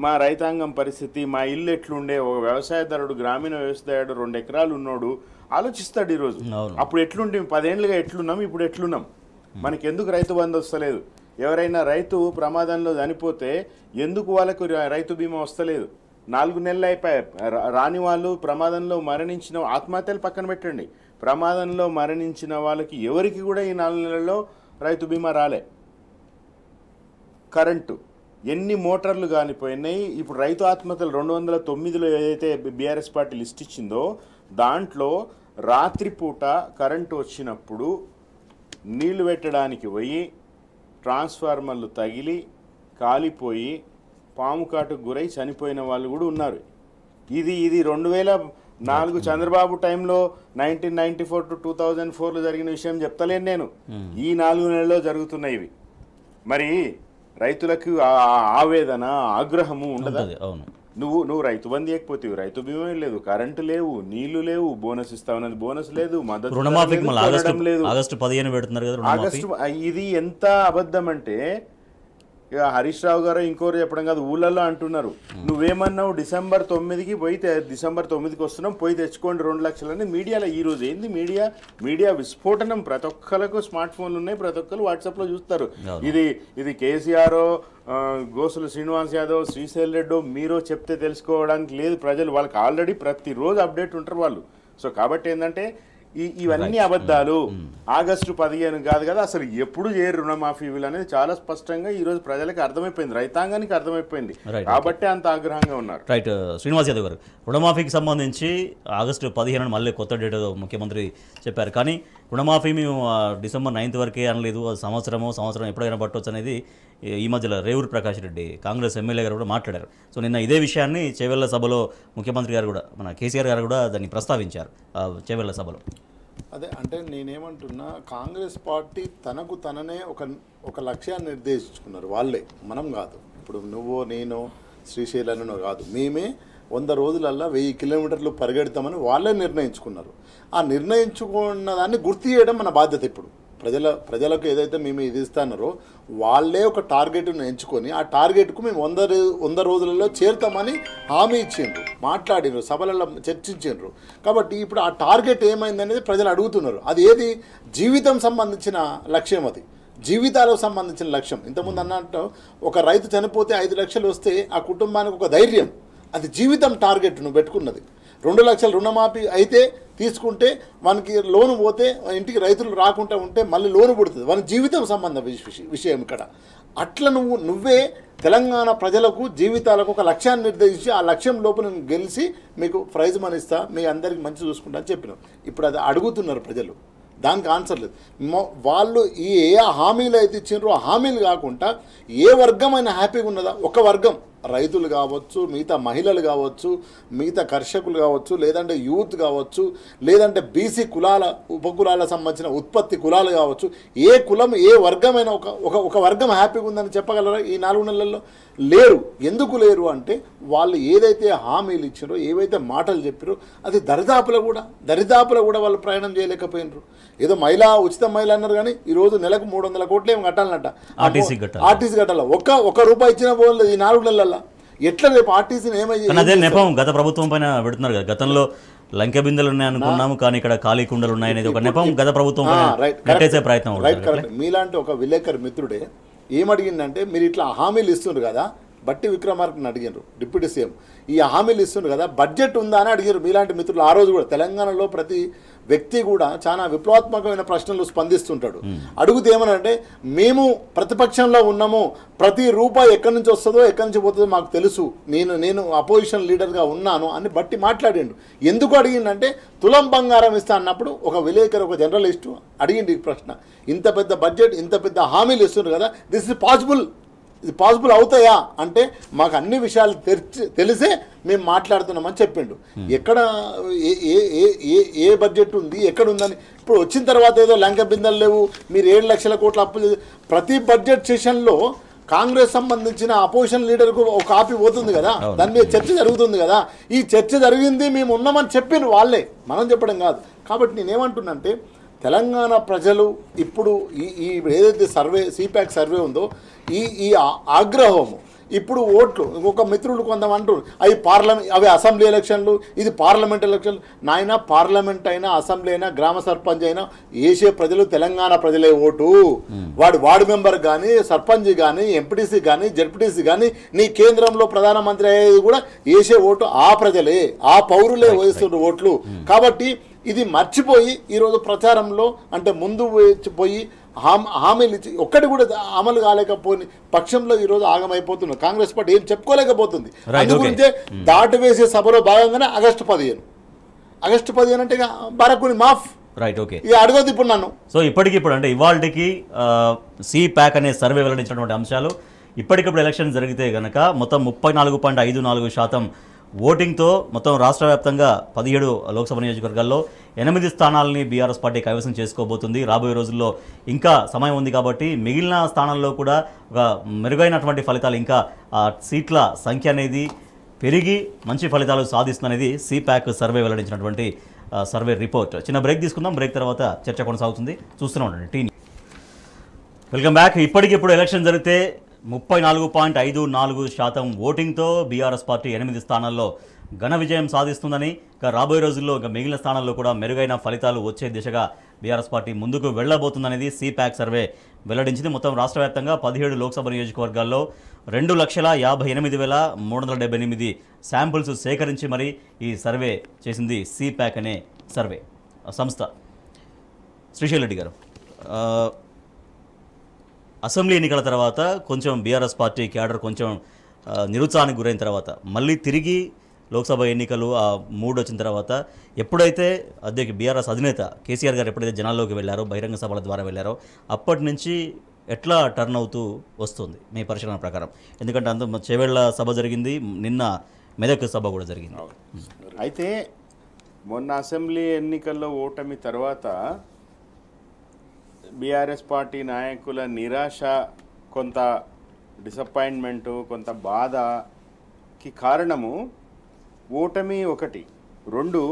మా రైతాంగం పరిస్థితి, మా ఇల్లు ఎట్లుండే, ఒక వ్యవసాయదారుడు, గ్రామీణ వ్యవసాయదారుడు 2 ఎకరాలు ఉన్నోడు ఆలోచిస్తాడు ఈరోజు. అప్పుడు ఎట్లుంటే 10 ఏళ్ళుగా ఎట్లున్నాం, ఇప్పుడు ఎట్లున్నాం, మనకి ఎందుకు రైతు బంధు వస్తలేదు, ఎవరైనా రైతు ప్రమాదంలో చనిపోతే ఎందుకు వాళ్ళకు రైతు బీమా వస్తలేదు, 4 నెలలు అయిపోయాయి. రాని వాళ్ళు ప్రమాదంలో మరణించిన ఆత్మహత్యలు పక్కన పెట్టండి, ప్రమాదంలో మరణించిన వాళ్ళకి ఎవరికి కూడా ఈ 4 నెలల్లో రైతు బీమా రాలే. కరెంటు ఎన్ని మోటార్లు కానిపోయినాయి. ఇప్పుడు రైతు ఆత్మహత్యలు 209లో ఏదైతే బీఆర్ఎస్ పార్టీ లిస్ట్ ఇచ్చిందో దాంట్లో రాత్రిపూట కరెంటు వచ్చినప్పుడు నీళ్లు పెట్టడానికి పోయి ట్రాన్స్ఫార్మర్లు తగిలి కాలిపోయి పాము కాటుకు గురై చనిపోయిన వాళ్ళు కూడా ఉన్నారు. ఇది 2004 చంద్రబాబు టైంలో 1994 to 2004లో జరిగిన విషయం చెప్తలేను నేను. ఈ 4 నెలల్లో జరుగుతున్నాయి ఇవి. మరి రైతులకు ఆవేదన ఆగ్రహము ఉండదు. నువ్వు రైతు బంధు ఇవ్వకపోతే రైతు బీమా లేదు, కరెంటు లేవు, నీళ్లు లేవు, బోనస్ ఇస్తామన్నది బోనస్ లేదు, మద్దతు లేదు. ఆగస్టు ఇది ఎంత అబద్ధం అంటే ఇక హరీష్ రావు గారు ఇంకోరు చెప్పడం కాదు, ఊళ్ళల్లో అంటున్నారు. నువ్వేమన్నావు డిసెంబర్ 9కి పోయి డిసెంబర్ 9కి వస్తున్నాం పోయి తెచ్చుకోండి 2 లక్షలని. మీడియాలో ఈ రోజు ఏంది మీడియా విస్ఫోటనం. ప్రతి ఒక్కరికి స్మార్ట్ ఫోన్లు ఉన్నాయి, ప్రతి ఒక్కరు వాట్సాప్లో చూస్తారు. ఇది కేసీఆర్, గోసుల శ్రీనివాస్ యాదవ్, శ్రీశైల్ రెడ్డో మీరో చెప్తే తెలుసుకోవడానికి లేదు. ప్రజలు వాళ్ళకి ఆల్రెడీ ప్రతిరోజు అప్డేట్ ఉంటారు వాళ్ళు. సో కాబట్టి ఏంటంటే ఇవన్నీ అబద్ధాలు. ఆగస్టు 15 కాదు కదా, అసలు ఎప్పుడు చేయరు రుణమాఫీ వీళ్ళు అనేది చాలా స్పష్టంగా ఈ రోజు ప్రజలకు అర్థమైపోయింది, రైతాంగానికి అర్థమైపోయింది. కాబట్టి అంత ఆగ్రహంగా ఉన్నారు. రైట్. శ్రీనివాస్ యాదవ్ గారు, రుణమాఫీకి సంబంధించి ఆగస్టు 15 మళ్ళీ కొత్త డేట్ ముఖ్యమంత్రి చెప్పారు. కానీ రుణమాఫీ మేము డిసెంబర్ 9 వరకే అనలేదు, సంవత్సరం ఎప్పుడైనా పట్టవచ్చు అనేది ఈ మధ్యలో రేవూరి ప్రకాష్ రెడ్డి కాంగ్రెస్ ఎమ్మెల్యే గారు కూడా మాట్లాడారు. సో నిన్న ఇదే విషయాన్ని చేవెళ్ల సభలో ముఖ్యమంత్రి గారు కూడా, మన కేసీఆర్ గారు కూడా దాన్ని ప్రస్తావించారు చేవెళ్ల సభలో. అదే అంటే నేనేమంటున్నా, కాంగ్రెస్ పార్టీ తనకు తననే ఒక లక్ష్యాన్ని నిర్దేశించుకున్నారు వాళ్ళే, మనం కాదు. ఇప్పుడు నువ్వు నేను శ్రీశైలను కాదు, మేమే 100 రోజులల్లా 1000 కిలోమీటర్లు పరిగెడతామని వాళ్ళే నిర్ణయించుకున్నారు. ఆ నిర్ణయించుకున్న దాన్ని గుర్తు చేయడం మన బాధ్యత. ఇప్పుడు ప్రజలకు ఏదైతే మేము ఇది ఇస్తున్నారో వాళ్ళే ఒక టార్గెట్ను ఎంచుకొని ఆ టార్గెట్కు మేము 100 రోజులలో చేరుతామని హామీ ఇచ్చిండ్రు, మాట్లాడినరు, సభలలో చర్చించారు. కాబట్టి ఇప్పుడు ఆ టార్గెట్ ఏమైందనేది ప్రజలు అడుగుతున్నారు. అది ఏది? జీవితం సంబంధించిన లక్ష్యం, అది జీవితాలకు సంబంధించిన లక్ష్యం. ఇంతకుముందు అన్నట్టు ఒక రైతు చనిపోతే 5 లక్షలు వస్తే ఆ కుటుంబానికి ఒక ధైర్యం, అది జీవితం టార్గెట్ నువ్వు పెట్టుకున్నది. 2 లక్షలు రుణమాఫీ అయితే తీసుకుంటే మనకి లోను పోతే ఇంటికి రైతులు రాకుండా ఉంటే మళ్ళీ లోను పుడుతుంది, మన జీవితం సంబంధ విషయం ఇక్కడ. అట్లా నువ్వే తెలంగాణ ప్రజలకు జీవితాలకు ఒక లక్ష్యాన్ని నిర్దేశించి ఆ లక్ష్యం లోపల నేను గెలిచి మీకు ప్రైజ్ మనీ ఇస్తా, మీ అందరికి మంచి చూసుకుంటా అని చెప్పినావు. ఇప్పుడు అది అడుగుతున్నారు ప్రజలు, దానికి ఆన్సర్ లేదు. వాళ్ళు ఏ హామీలు అయితే ఇచ్చినారో ఆ హామీలు కాకుండా ఏ వర్గమైనా హ్యాపీగా ఉన్నదా? ఒక వర్గం రైతులు కావచ్చు, మిగతా మహిళలు కావచ్చు, మిగతా కర్షకులు కావచ్చు, లేదంటే యూత్ కావచ్చు, లేదంటే బీసీ కులాల ఉపకులాలకు సంబంధించిన ఉత్పత్తి కులాలు కావచ్చు, ఏ కులం ఏ వర్గమైన ఒక వర్గం హ్యాపీగా ఉందని చెప్పగలరా ఈ 4 నెలల్లో? లేరు. ఎందుకు లేరు అంటే వాళ్ళు ఏదైతే హామీలు ఇచ్చారో, ఏవైతే మాటలు చెప్పారో అది దరిదాపులో కూడా వాళ్ళు ప్రయాణం చేయలేకపోయినారు. ఏదో ఉచిత మహిళ అన్నారు కానీ ఈరోజు నెలకు 300 కోట్లు ఏమి కట్టాలన్నట, ఆర్టీసీ కట్టాలి. ఒక్క రూపాయి ఇచ్చిన పోలేదు ఈ 4 నెలల్లో. ఎట్లా రేపు ఆర్టీసీని ఏమయ్యి నెపం గత ప్రభుత్వం పైన పెడుతున్నారు కదా. గతంలో లంకె బిందెలు ఉన్నాయనుకున్నాము కానీ ఇక్కడ ఖాళీ కుండలు ఉన్నాయనేది ఒక నెపం గత ప్రభుత్వం కట్టేసే ప్రయత్నం. మీలాంటి ఒక విలేకరు మిత్రుడే ఏమడిగిందంటే, మీరు ఇట్లా హామీలు ఇస్తున్నారు కదా, బట్టి విక్రమార్కని అడిగారు డిప్యూటీ సీఎం, ఈ హామీలు ఇస్తున్నారు కదా బడ్జెట్ ఉందా అని అడిగారు మీలాంటి మిత్రులు. ఆ రోజు కూడా తెలంగాణలో ప్రతి వ్యక్తి కూడా చాలా విప్లవాత్మకమైన ప్రశ్నలు స్పందిస్తుంటాడు. అడుగుతే ఏమనంటే, మేము ప్రతిపక్షంలో ఉన్నాము, ప్రతి రూపాయి ఎక్కడి నుంచి వస్తుందో ఎక్కడి నుంచి పోతుందో మాకు తెలుసు, నేను అపోజిషన్ లీడర్గా ఉన్నాను అని బట్టి మాట్లాడిండు. ఎందుకు అడిగిందంటే, తులం బంగారం ఇస్తా అన్నప్పుడు ఒక విలేకరు, ఒక జర్నలిస్టు అడిగింది ఈ ప్రశ్న. ఇంత పెద్ద బడ్జెట్, ఇంత పెద్ద హామీలు ఇస్తున్నారు కదా, దిస్ ఇస్ పాసిబుల్ అవుతాయా అంటే, మాకు అన్ని విషయాలు తెలిసే మేము మాట్లాడుతున్నామని చెప్పిండు. ఎక్కడ ఏ బడ్జెట్ ఉంది, ఎక్కడ ఉందని ఇప్పుడు వచ్చిన తర్వాత ఏదో లంక బిందెలు లేవు, మీరు 7 లక్షల కోట్ల అప్పులు. ప్రతి బడ్జెట్ సెషన్లో కాంగ్రెస్ సంబంధించిన అపోజిషన్ లీడర్కు ఒక కాపీ పోతుంది కదా, దాని మీద చర్చ జరుగుతుంది కదా. ఈ చర్చ జరిగింది, మేము ఉన్నామని చెప్పిన వాళ్ళే, మనం చెప్పడం కాదు. కాబట్టి నేనేమంటున్నానంటే, తెలంగాణ ప్రజలు ఇప్పుడు ఈ ఏదైతే సర్వే సిప్యాక్ సర్వే ఉందో ఈ ఆగ్రహము ఇప్పుడు ఓట్లు ఒక మిత్రులు కొంతమంటారు అవి అసెంబ్లీ ఎలక్షన్లు, ఇది పార్లమెంట్ ఎలక్షన్లు. నాయన పార్లమెంట్ అయినా అసెంబ్లీ అయినా గ్రామ సర్పంచ్ అయినా వేసే ప్రజలు తెలంగాణ ప్రజలే ఓటు. వార్డు మెంబర్ కానీ, సర్పంచ్ కానీ, ఎంపీటీసీ కానీ, జడ్పీటీసీ కానీ, నీ కేంద్రంలో ప్రధానమంత్రి అయ్యేది కూడా వేసే ఓటు ఆ ప్రజలే, ఆ పౌరులే వేస్తున్న ఓట్లు. కాబట్టి ఇది మర్చిపోయి ఈరోజు ప్రచారంలో అంటే ముందు పోయి హామీలు ఇచ్చి ఒక్కటి కూడా అమలు కాలేకపోయిన పక్షంలో ఈరోజు ఆగమైపోతున్నారు. కాంగ్రెస్ పార్టీ ఏం చెప్పుకోలేకపోతుంది. అందుగురించే దాటవేసే సభలో భాగంగానే ఆగస్టు 15 అంటే బరకుని మాఫ్ రైట్. ఓకే, ఇక అడగదు ఇప్పుడు నన్ను. సో ఇప్పటికిప్పుడు అంటే ఇవాళకి సిప్యాక్ అనే సర్వే వెల్లడించినటువంటి అంశాలు ఇప్పటికిప్పుడు ఎలక్షన్ జరిగితే కనుక మొత్తం 34.54% ఓటింగ్తో మొత్తం రాష్ట్ర వ్యాప్తంగా 17 లోక్సభ నియోజకవర్గాల్లో 8 స్థానాలని బీఆర్ఎస్ పార్టీ కైవసం చేసుకోబోతుంది. రాబోయే రోజుల్లో ఇంకా సమయం ఉంది కాబట్టి మిగిలిన స్థానాల్లో కూడా ఒక మెరుగైనటువంటి ఫలితాలు, ఇంకా సీట్ల సంఖ్య అనేది పెరిగి మంచి ఫలితాలు సాధిస్తుందనేది సిప్యాక్ సర్వే వెల్లడించినటువంటి సర్వే రిపోర్ట్. చిన్న బ్రేక్ తీసుకుందాం. బ్రేక్ తర్వాత చర్చ కొనసాగుతుంది. చూస్తూనే ఉండండి టీవీ. Welcome back. ఇప్పటికిప్పుడు ఎలక్షన్ జరిగితే 34.54% ఓటింగ్తో బీఆర్ఎస్ పార్టీ 8 స్థానాల్లో ఘన విజయం సాధిస్తుందని, ఇక రాబోయే రోజుల్లో ఇంకా మిగిలిన స్థానాల్లో కూడా మెరుగైన ఫలితాలు వచ్చే దిశగా బీఆర్ఎస్ పార్టీ ముందుకు వెళ్లబోతుందనేది సిప్యాక్ సర్వే వెల్లడించింది. మొత్తం రాష్ట్ర వ్యాప్తంగా 17 లోక్సభ నియోజకవర్గాల్లో 2,58,378 శాంపుల్స్ సేకరించి మరి ఈ సర్వే చేసింది సిప్యాక్ అనే సర్వే సంస్థ. శ్రీశైల్ రెడ్డి గారు, అసెంబ్లీ ఎన్నికల తర్వాత కొంచెం బీఆర్ఎస్ పార్టీ క్యాడర్ కొంచెం నిరుత్సాహానికి గురైన తర్వాత మళ్ళీ తిరిగి లోక్సభ ఎన్నికలు ఆ మూడు వచ్చిన తర్వాత ఎప్పుడైతే బీఆర్ఎస్ అధినేత కేసీఆర్ గారు ఎప్పుడైతే జనాల్లోకి వెళ్ళారో, బహిరంగ సభల ద్వారా వెళ్ళారో, అప్పటి నుంచి ఎట్లా టర్న్ అవుతూ వస్తుంది మీ పరిశీలన ప్రకారం? ఎందుకంటే అంత చేవెళ్ల సభ జరిగింది, నిన్న మెదక్ సభ కూడా జరిగింది. అయితే మొన్న అసెంబ్లీ ఎన్నికల్లో ఓటమి తర్వాత బీఆర్ఎస్ పార్టీ నాయకుల నిరాశ, కొంత డిసప్పాయింట్మెంటు, కొంత బాధకి కారణము ఓటమి ఒకటి. 2,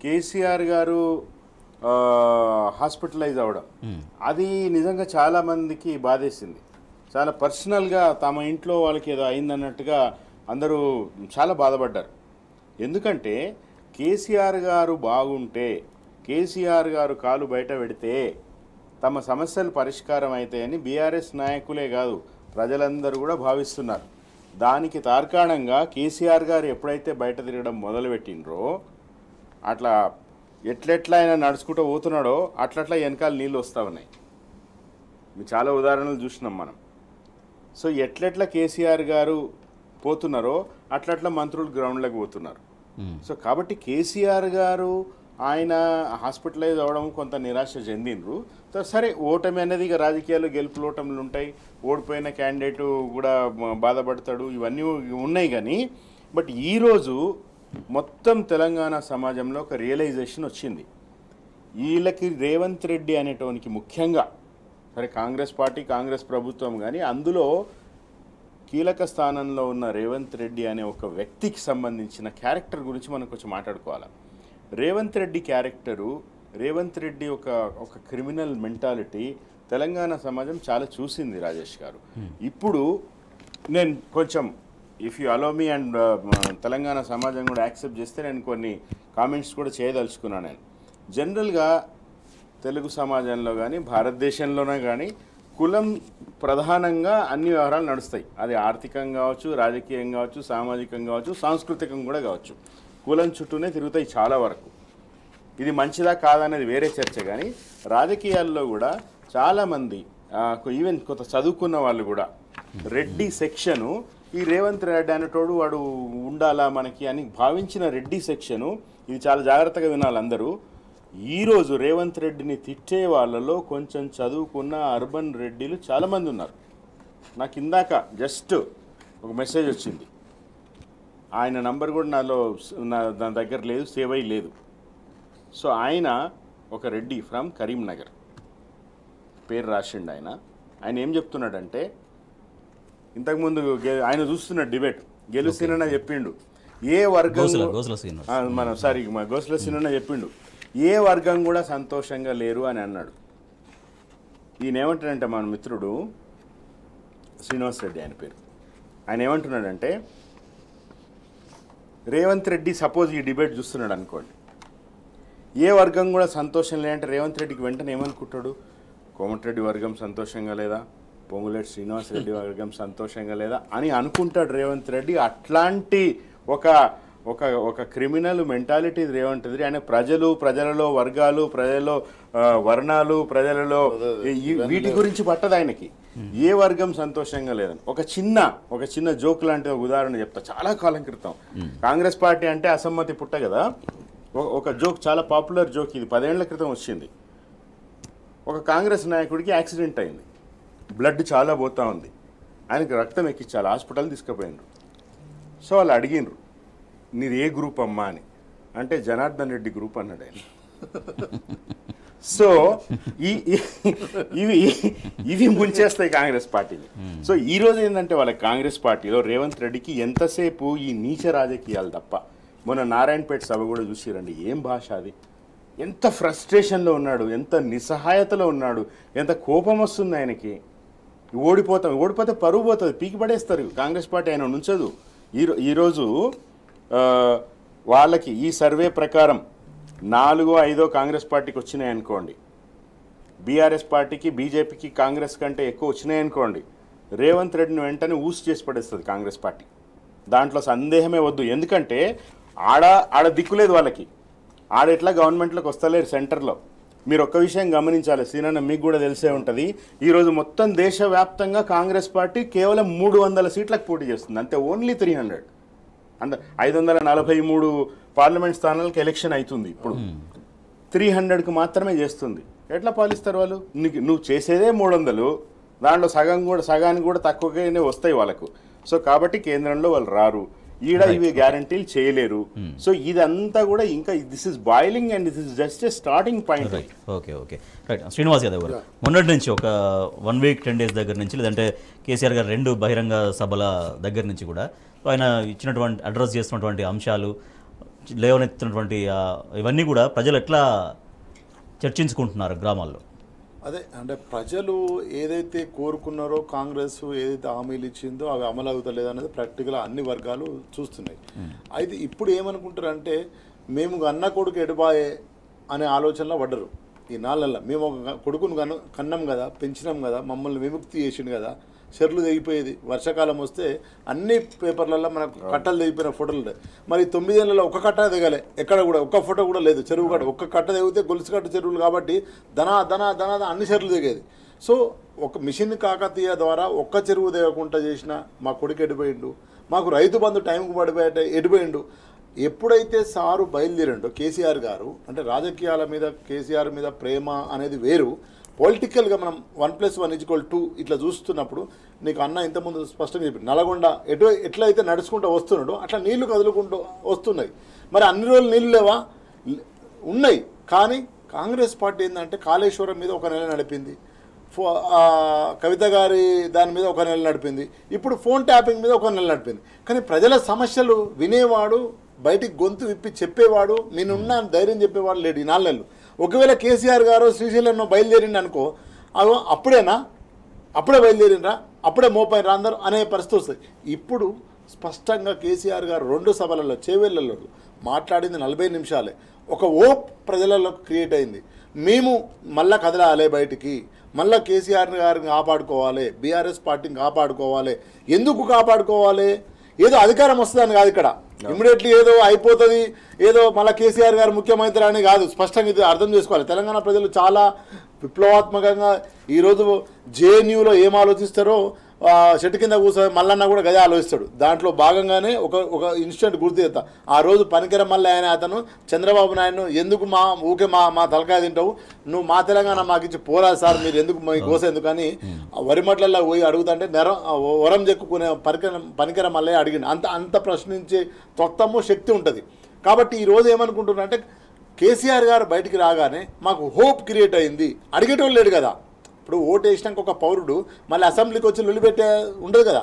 కేసీఆర్ గారు హాస్పిటలైజ్ అవ్వడం, అది నిజంగా చాలామందికి బాధేసింది. చాలా పర్సనల్గా తమ ఇంట్లో వాళ్ళకి ఏదో అయిందన్నట్టుగా అందరూ చాలా బాధపడ్డారు. ఎందుకంటే కేసీఆర్ గారు బాగుంటే, కేసీఆర్ గారు కాలు బయట పెడితే తమ సమస్యలు పరిష్కారం అవుతాయని బీఆర్ఎస్ నాయకులే కాదు ప్రజలందరూ కూడా భావిస్తున్నారు. దానికి తార్కాణంగా కేసీఆర్ గారు ఎప్పుడైతే బయట తిరగడం మొదలుపెట్టినరో, అట్లా ఎట్లెట్లా ఆయన నడుచుకుంటూ పోతున్నాడో అట్లట్లా వెనకాల నీళ్ళు వస్తూ ఉన్నాయి. చాలా ఉదాహరణలు చూసినాం మనం. సో ఎట్లెట్లా కేసీఆర్ గారు పోతున్నారో అట్లట్లా మంత్రులు గ్రౌండ్లోకి పోతున్నారు. సో కాబట్టి కేసీఆర్ గారు ఆయన హాస్పిటలైజ్ అవ్వడం కొంత నిరాశ చెందినరు. సరే, ఓటమి అనేది ఇక రాజకీయాలు గెలుపులు ఓటములు ఉంటాయి, ఓడిపోయిన క్యాండిడేట్ కూడా బాధపడతాడు, ఇవన్నీ ఉన్నాయి. కానీ బట్ ఈరోజు మొత్తం తెలంగాణ సమాజంలో ఒక రియలైజేషన్ వచ్చింది. వీళ్ళకి రేవంత్ రెడ్డి అనేటోనికి ముఖ్యంగా, సరే కాంగ్రెస్ పార్టీ, కాంగ్రెస్ ప్రభుత్వం, కానీ అందులో కీలక స్థానంలో ఉన్న రేవంత్ రెడ్డి అనే ఒక వ్యక్తికి సంబంధించిన క్యారెక్టర్ గురించి మనం కొంచెం మాట్లాడుకోవాలి. రేవంత్ రెడ్డి క్యారెక్టరు, రేవంత్ రెడ్డి ఒక క్రిమినల్ మెంటాలిటీ తెలంగాణ సమాజం చాలా చూసింది రాజేష్ గారు. ఇప్పుడు నేను కొంచెం if you allow me and Telangana సమాజం కూడా యాక్సెప్ట్ చేస్తే నేను కొన్ని కామెంట్స్ కూడా చేయదలుచుకున్నాను. నేను జనరల్గా తెలుగు సమాజంలో కానీ భారతదేశంలోనే కానీ కులం ప్రధానంగా అన్ని వ్యవహారాలు నడుస్తాయి. అది ఆర్థికంగా కావచ్చు, రాజకీయంగా కావచ్చు, సామాజికంగా కావచ్చు, సాంస్కృతికంగా కూడా కావచ్చు. కులం చుట్టూనే తిరుగుతాయి చాలా వరకు. ఇది మంచిదా కాదనేది వేరే చర్చ. కానీ రాజకీయాల్లో కూడా చాలామంది ఈవెన్ కొంత చదువుకున్న వాళ్ళు కూడా రెడ్డి సెక్షను, ఈ రేవంత్ రెడ్డి అనేటోడు వాడు ఉండాలా మనకి అని భావించిన రెడ్డి సెక్షను, ఇది చాలా జాగ్రత్తగా వినాలి అందరూ. ఈరోజు రేవంత్ రెడ్డిని తిట్టే వాళ్ళలో కొంచెం చదువుకున్న అర్బన్ రెడ్డిలు చాలామంది ఉన్నారు. నాకు ఇందాక జస్ట్ ఒక మెసేజ్ వచ్చింది, ఆయన నంబర్ కూడా నా దగ్గర లేదు, సేవ్ అయ్యి లేదు. సో ఆయన ఒక రెడ్డి ఫ్రమ్ కరీంనగర్ పేరు రాసిండు. ఆయన ఏం చెప్తున్నాడంటే, ఇంతకుముందు ఆయన చూస్తున్న డిబేట్ గెలుసీనన్న చెప్పిండు, ఏ వర్గం మన గోసుల సీనన్న చెప్పిండు, ఏ వర్గం కూడా సంతోషంగా లేరు అని అన్నాడు. ఈయన ఏమంటాడంటే మన మిత్రుడు శ్రీనివాస్ రెడ్డి ఆయన పేరు, ఆయన ఏమంటున్నాడంటే రేవంత్ రెడ్డి సపోజ్ ఈ డిబేట్ చూస్తున్నాడు అనుకోండి, ఏ వర్గం కూడా సంతోషం లేదంటే రేవంత్ రెడ్డికి వెంటనే ఏమనుకుంటాడు, కోమటిరెడ్డి వర్గం సంతోషంగా లేదా, పొంగులేటి శ్రీనివాస్ రెడ్డి వర్గం సంతోషంగా లేదా అని అనుకుంటాడు రేవంత్ రెడ్డి. అట్లాంటి ఒక ఒక ఒక క్రిమినల్ మెంటాలిటీ రేవంత్ రెడ్డి. ఆయన ప్రజలలో వర్గాలు, ప్రజలలో వర్ణాలు, ప్రజలలో వీటి గురించి పట్టదు ఆయనకి. ఏ వర్గం సంతోషంగా లేదని ఒక చిన్న జోక్ లాంటి ఒక ఉదాహరణ చెప్తా. చాలా కాలం క్రితం కాంగ్రెస్ పార్టీ అంటే అసమ్మతి పుట్ట కదా, ఒక జోక్, చాలా పాపులర్ జోక్ ఇది, 10 ఏళ్ల క్రితం వచ్చింది. ఒక కాంగ్రెస్ నాయకుడికి యాక్సిడెంట్ అయింది, బ్లడ్ చాలా పోతా ఉంది, ఆయనకి రక్తం ఎక్కించాలి, హాస్పిటల్ తీసుకుపోయినారు. సో వాళ్ళు అడిగినరు నీది ఏ గ్రూప్ అమ్మా అని, అంటే జనార్దన్ రెడ్డి గ్రూప్ అన్నాడు ఆయన. సో ఇవి ముంచేస్తాయి కాంగ్రెస్ పార్టీని. సో ఈ రోజు ఏంటంటే వాళ్ళ కాంగ్రెస్ పార్టీలో రేవంత్ రెడ్డికి ఎంతసేపు ఈ నీచ రాజకీయాలు తప్ప. మొన్న నారాయణపేట సభ కూడా చూసిరండి, ఏం భాష అది, ఎంత ఫ్రస్ట్రేషన్లో ఉన్నాడు, ఎంత నిస్సహాయతలో ఉన్నాడు, ఎంత కోపం వస్తుంది ఆయనకి. ఓడిపోతే పరువు పోతుంది, పీకి పడేస్తారు కాంగ్రెస్ పార్టీ, ఆయన నుంచదు. ఈరోజు వాళ్ళకి ఈ సర్వే ప్రకారం 4-5 కాంగ్రెస్ పార్టీకి వచ్చినాయి అనుకోండి, బీఆర్ఎస్ పార్టీకి బీజేపీకి కాంగ్రెస్ కంటే ఎక్కువ వచ్చినాయి అనుకోండి, రేవంత్ రెడ్డిని వెంటనే ఊసి చేసి పడేస్తుంది కాంగ్రెస్ పార్టీ. దాంట్లో సందేహమే వద్దు. ఎందుకంటే ఆడ దిక్కులేదు వాళ్ళకి, ఎట్లా గవర్నమెంట్లోకి వస్తలేరు సెంటర్లో. మీరు ఒక్క విషయం గమనించాలి సీనన్న, మీకు కూడా తెలిసే ఉంటుంది, ఈరోజు మొత్తం దేశవ్యాప్తంగా కాంగ్రెస్ పార్టీ కేవలం 300 సీట్లకు పోటీ చేస్తుంది అంతే, ఓన్లీ 300. అంటే 543 పార్లమెంట్ స్థానాలకు ఎలక్షన్ అవుతుంది, ఇప్పుడు 300కు మాత్రమే చేస్తుంది. ఎట్లా పాలిస్తారు వాళ్ళు? నువ్వు చేసేదే 300, దాంట్లో సగానికి కూడా తక్కువగానే వస్తాయి వాళ్ళకు. సో కాబట్టి కేంద్రంలో వాళ్ళు రారు, ఇవి గ్యారంటీలు చేయలేరు. సో ఇదంతా కూడా ఇంకా this is boiling and this is just a starting point. Okay right. Srinivas Yadav గారు, మొన్నటి నుంచి ఒక 1 వీక్ 10 డేస్ దగ్గర నుంచి, లేదంటే కేసీఆర్ గారు 2 బహిరంగ సభల దగ్గర నుంచి కూడా ఆయన ఇచ్చినటువంటి అడ్రస్ చేస్తున్నటువంటి అంశాలు, లేవనెత్తినటువంటి ఇవన్నీ కూడా ప్రజలు ఎట్లా చర్చించుకుంటున్నారు గ్రామాల్లో? అదే అంటే ప్రజలు ఏదైతే కోరుకున్నారో, కాంగ్రెస్ ఏదైతే హామీలు ఇచ్చిందో అవి అమలు అవుతలేదు అనేది ప్రాక్టికల్గా అన్ని వర్గాలు చూస్తున్నాయి. అయితే ఇప్పుడు ఏమనుకుంటారంటే మేము అన్న కొడుకు ఎడబాయే అనే ఆలోచనలో పడ్డరు. ఈ 4 నెలల మేము ఒక కొడుకును కన్నాం కదా, పెంచినాం కదా, మమ్మల్ని విముక్తి చేసిండు కదా, చెర్లు తెగిపోయేది, వర్షాకాలం వస్తే అన్ని పేపర్లలో మనకు కట్టలు తెగిపోయిన ఫోటోలు ఉంటాయి. మరి 9 ఏళ్లలో ఒక కట్ట దిగలే, ఎక్కడ కూడా ఒక్క ఫోటో కూడా లేదు. చెరువు కట్ట ఒక్క కట్ట తెగితే గొలుసు కట్ట చెరువులు కాబట్టి దనా అన్ని చెరువులు దిగేది. సో ఒక మిషన్ కాకతీయ ద్వారా ఒక్క చెరువు దిగకుండా చేసిన మా కొడుకు ఎడిపోయిండు, మాకు రైతు బంధు టైంకు ఎడిపోయిండు. ఎప్పుడైతే సారు బయలుదేరిండో కేసీఆర్ గారు, అంటే రాజకీయాల మీద కేసీఆర్ మీద ప్రేమ అనేది వేరు, పొలిటికల్గా మనం 1+1=2 ఇట్లా చూస్తున్నప్పుడు నీకు అన్న ఇంతకుముందు స్పష్టంగా చెప్పి నల్గొండ ఎట్లయితే నడుచుకుంటూ వస్తున్నాడో అట్లా నీళ్లు కదులుకుంటూ వస్తున్నాయి. మరి అన్ని రోజులు నీళ్ళు లేవా? ఉన్నాయి. కానీ కాంగ్రెస్ పార్టీ ఏంటంటే కాళేశ్వరం మీద 1 నెల నడిపింది, కవిత గారి దాని మీద 1 నెల నడిపింది, ఇప్పుడు ఫోన్ ట్యాపింగ్ మీద 1 నెల నడిపింది. కానీ ప్రజల సమస్యలు వినేవాడు, బయటికి గొంతు విప్పి చెప్పేవాడు, నేనున్న ధైర్యం చెప్పేవాడు లేడు ఈ 4 నెలలు. ఒకవేళ కేసీఆర్ గారు శ్రీశైలంలో బయలుదేరిండి అనుకో, అప్పుడే బయలుదేరిండ్రా, అప్పుడే మోపైన అందరూ అనే పరిస్థితి వస్తుంది. ఇప్పుడు స్పష్టంగా కేసీఆర్ గారు 2 సభలలో చేవేళ్లలో మాట్లాడింది 40 నిమిషాలే. ఒక ఓప్ ప్రజలలో క్రియేట్ అయింది. మేము మళ్ళా కదలాలి బయటికి, మళ్ళీ కేసీఆర్ గారిని కాపాడుకోవాలి, బీఆర్ఎస్ పార్టీని కాపాడుకోవాలి. ఎందుకు కాపాడుకోవాలి? ఏదో అధికారం వస్తుందని కాదు, ఇక్కడ ఇమ్మీడియట్లీ ఏదో అయిపోతుంది, ఏదో మళ్ళీ కేసీఆర్ గారు ముఖ్యమంత్రి అని కాదు. స్పష్టంగా ఇది అర్థం చేసుకోవాలి. తెలంగాణ ప్రజలు చాలా విప్లవాత్మకంగా ఈరోజు జేఎన్యూలో ఏం ఆలోచిస్తారో చెట్టు కింద కూర్చొని మల్లన్న కూడా గదే ఆలోచిస్తాడు. దాంట్లో భాగంగానే ఒక ఇన్సిడెంట్ గుర్తు చేస్తా. ఆ రోజు పనికిర మల్ల ఆయన అతను చంద్రబాబు నాయుడు, ఎందుకు మా తలకాయ తింటావు, నువ్వు మా తెలంగాణ మాకు ఇచ్చి పోరా సార్, మీరు ఎందుకు మీ కోసం ఎందుకని వరిమట్లలో పోయి అడుగుతుంటే వరం చెక్కునే పనికిర మల్లయ్య అడిగిండు. అంత ప్రశ్నించే తత్వము శక్తి ఉంటుంది. కాబట్టి ఈరోజు ఏమనుకుంటున్నారంటే కేసీఆర్ గారు బయటికి రాగానే మాకు హోప్ క్రియేట్ అయింది. అడిగేటోళ్ళు లేడు కదా. ఇప్పుడు ఓటు వేసినాక ఒక పౌరుడు మళ్ళీ అసెంబ్లీకి వచ్చి లొల్లిపెట్టే ఉండదు కదా.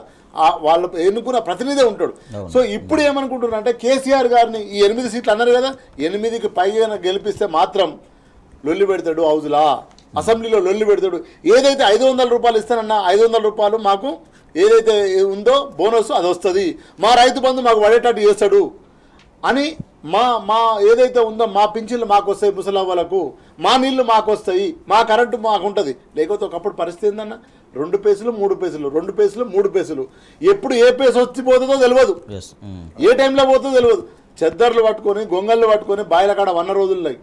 వాళ్ళు ఎన్నుకున్న ప్రతినిధే ఉంటాడు. సో ఇప్పుడు ఏమనుకుంటున్నారు అంటే కేసీఆర్ గారిని ఈ 8 సీట్లు అన్నారు కదా, 8కి పైగా గెలిపిస్తే మాత్రం లొల్లి పెడతాడు, హౌజ్లా అసెంబ్లీలో లొల్లి పెడతాడు. ఏదైతే 500 రూపాయలు ఇస్తానన్నా 500 రూపాయలు మాకు ఏదైతే ఉందో బోనస్ అది వస్తుంది, మా రైతు బంధు మాకు పడేటట్టు చేస్తాడు అని మా ఏదైతే ఉందో మా పింఛన్లు మాకు వస్తాయి, ముసలవ్వలకు మా నీళ్లు మాకు వస్తాయి, మా కరెంటు మాకు ఉంటుంది. లేకపోతే ఒకప్పుడు పరిస్థితి ఏందన్న 2 పేసులు 3 పేసులు 2 పేసులు 3 పేసులు, ఎప్పుడు ఏ పేసు వచ్చి పోతుందో తెలియదు, ఏ టైంలో పోతుందో తెలియదు. చెద్దర్లు పట్టుకొని గొంగళ్ళు పట్టుకొని బాయిల కాడ వన్న రోజులున్నాయి,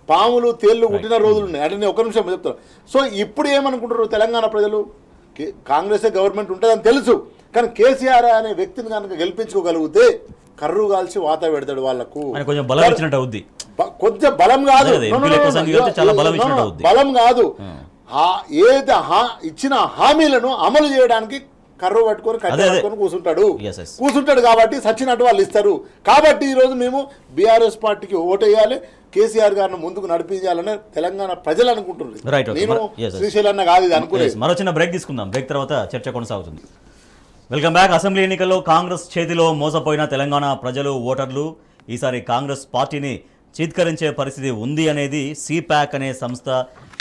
పాములు తేళ్లు కుట్టిన రోజులు ఉన్నాయి. అంటే నేను ఒక నిమిషం చెప్తాను. సో ఇప్పుడు ఏమనుకుంటారు తెలంగాణ ప్రజలు, కాంగ్రెసే గవర్నమెంట్ ఉంటుందని తెలుసు, కానీ కేసీఆర్ అనే వ్యక్తిని కనుక గెలిపించుకోగలిగితే కర్రు కాల్చి వాత పెడతాడు వాళ్ళకు, కొంచెం బలం ఇచ్చినట్టు అవుద్ది. కొంచెం బలం కాదు, బలం కాదు, ఏదైతే ఇచ్చిన హామీలను అమలు చేయడానికి కర్రు పట్టుకొని కట్టుకొని కూర్చుంటాడు కాబట్టి సచ్చినట్టు వాళ్ళు ఇస్తారు. కాబట్టి ఈరోజు మేము బీఆర్ఎస్ పార్టీకి ఓటేయాలి, కేసీఆర్ గారిని ముందుకు నడిపించాలని తెలంగాణ ప్రజలు అనుకుంటున్నారు. నేను శ్రీశైలన్న కాదు ఇది అనుకునేది. మరో చిన్న బ్రేక్ తీసుకుందాం, బ్రేక్ తర్వాత చర్చ కొనసాగుతుంది. Welcome back. అసెంబ్లీ ఎన్నికల్లో కాంగ్రెస్ చేతిలో మోసపోయిన తెలంగాణ ప్రజలు ఓటర్లు ఈసారి కాంగ్రెస్ పార్టీని చీత్కరించే పరిస్థితి ఉంది అనేది CPAC అనే సంస్థ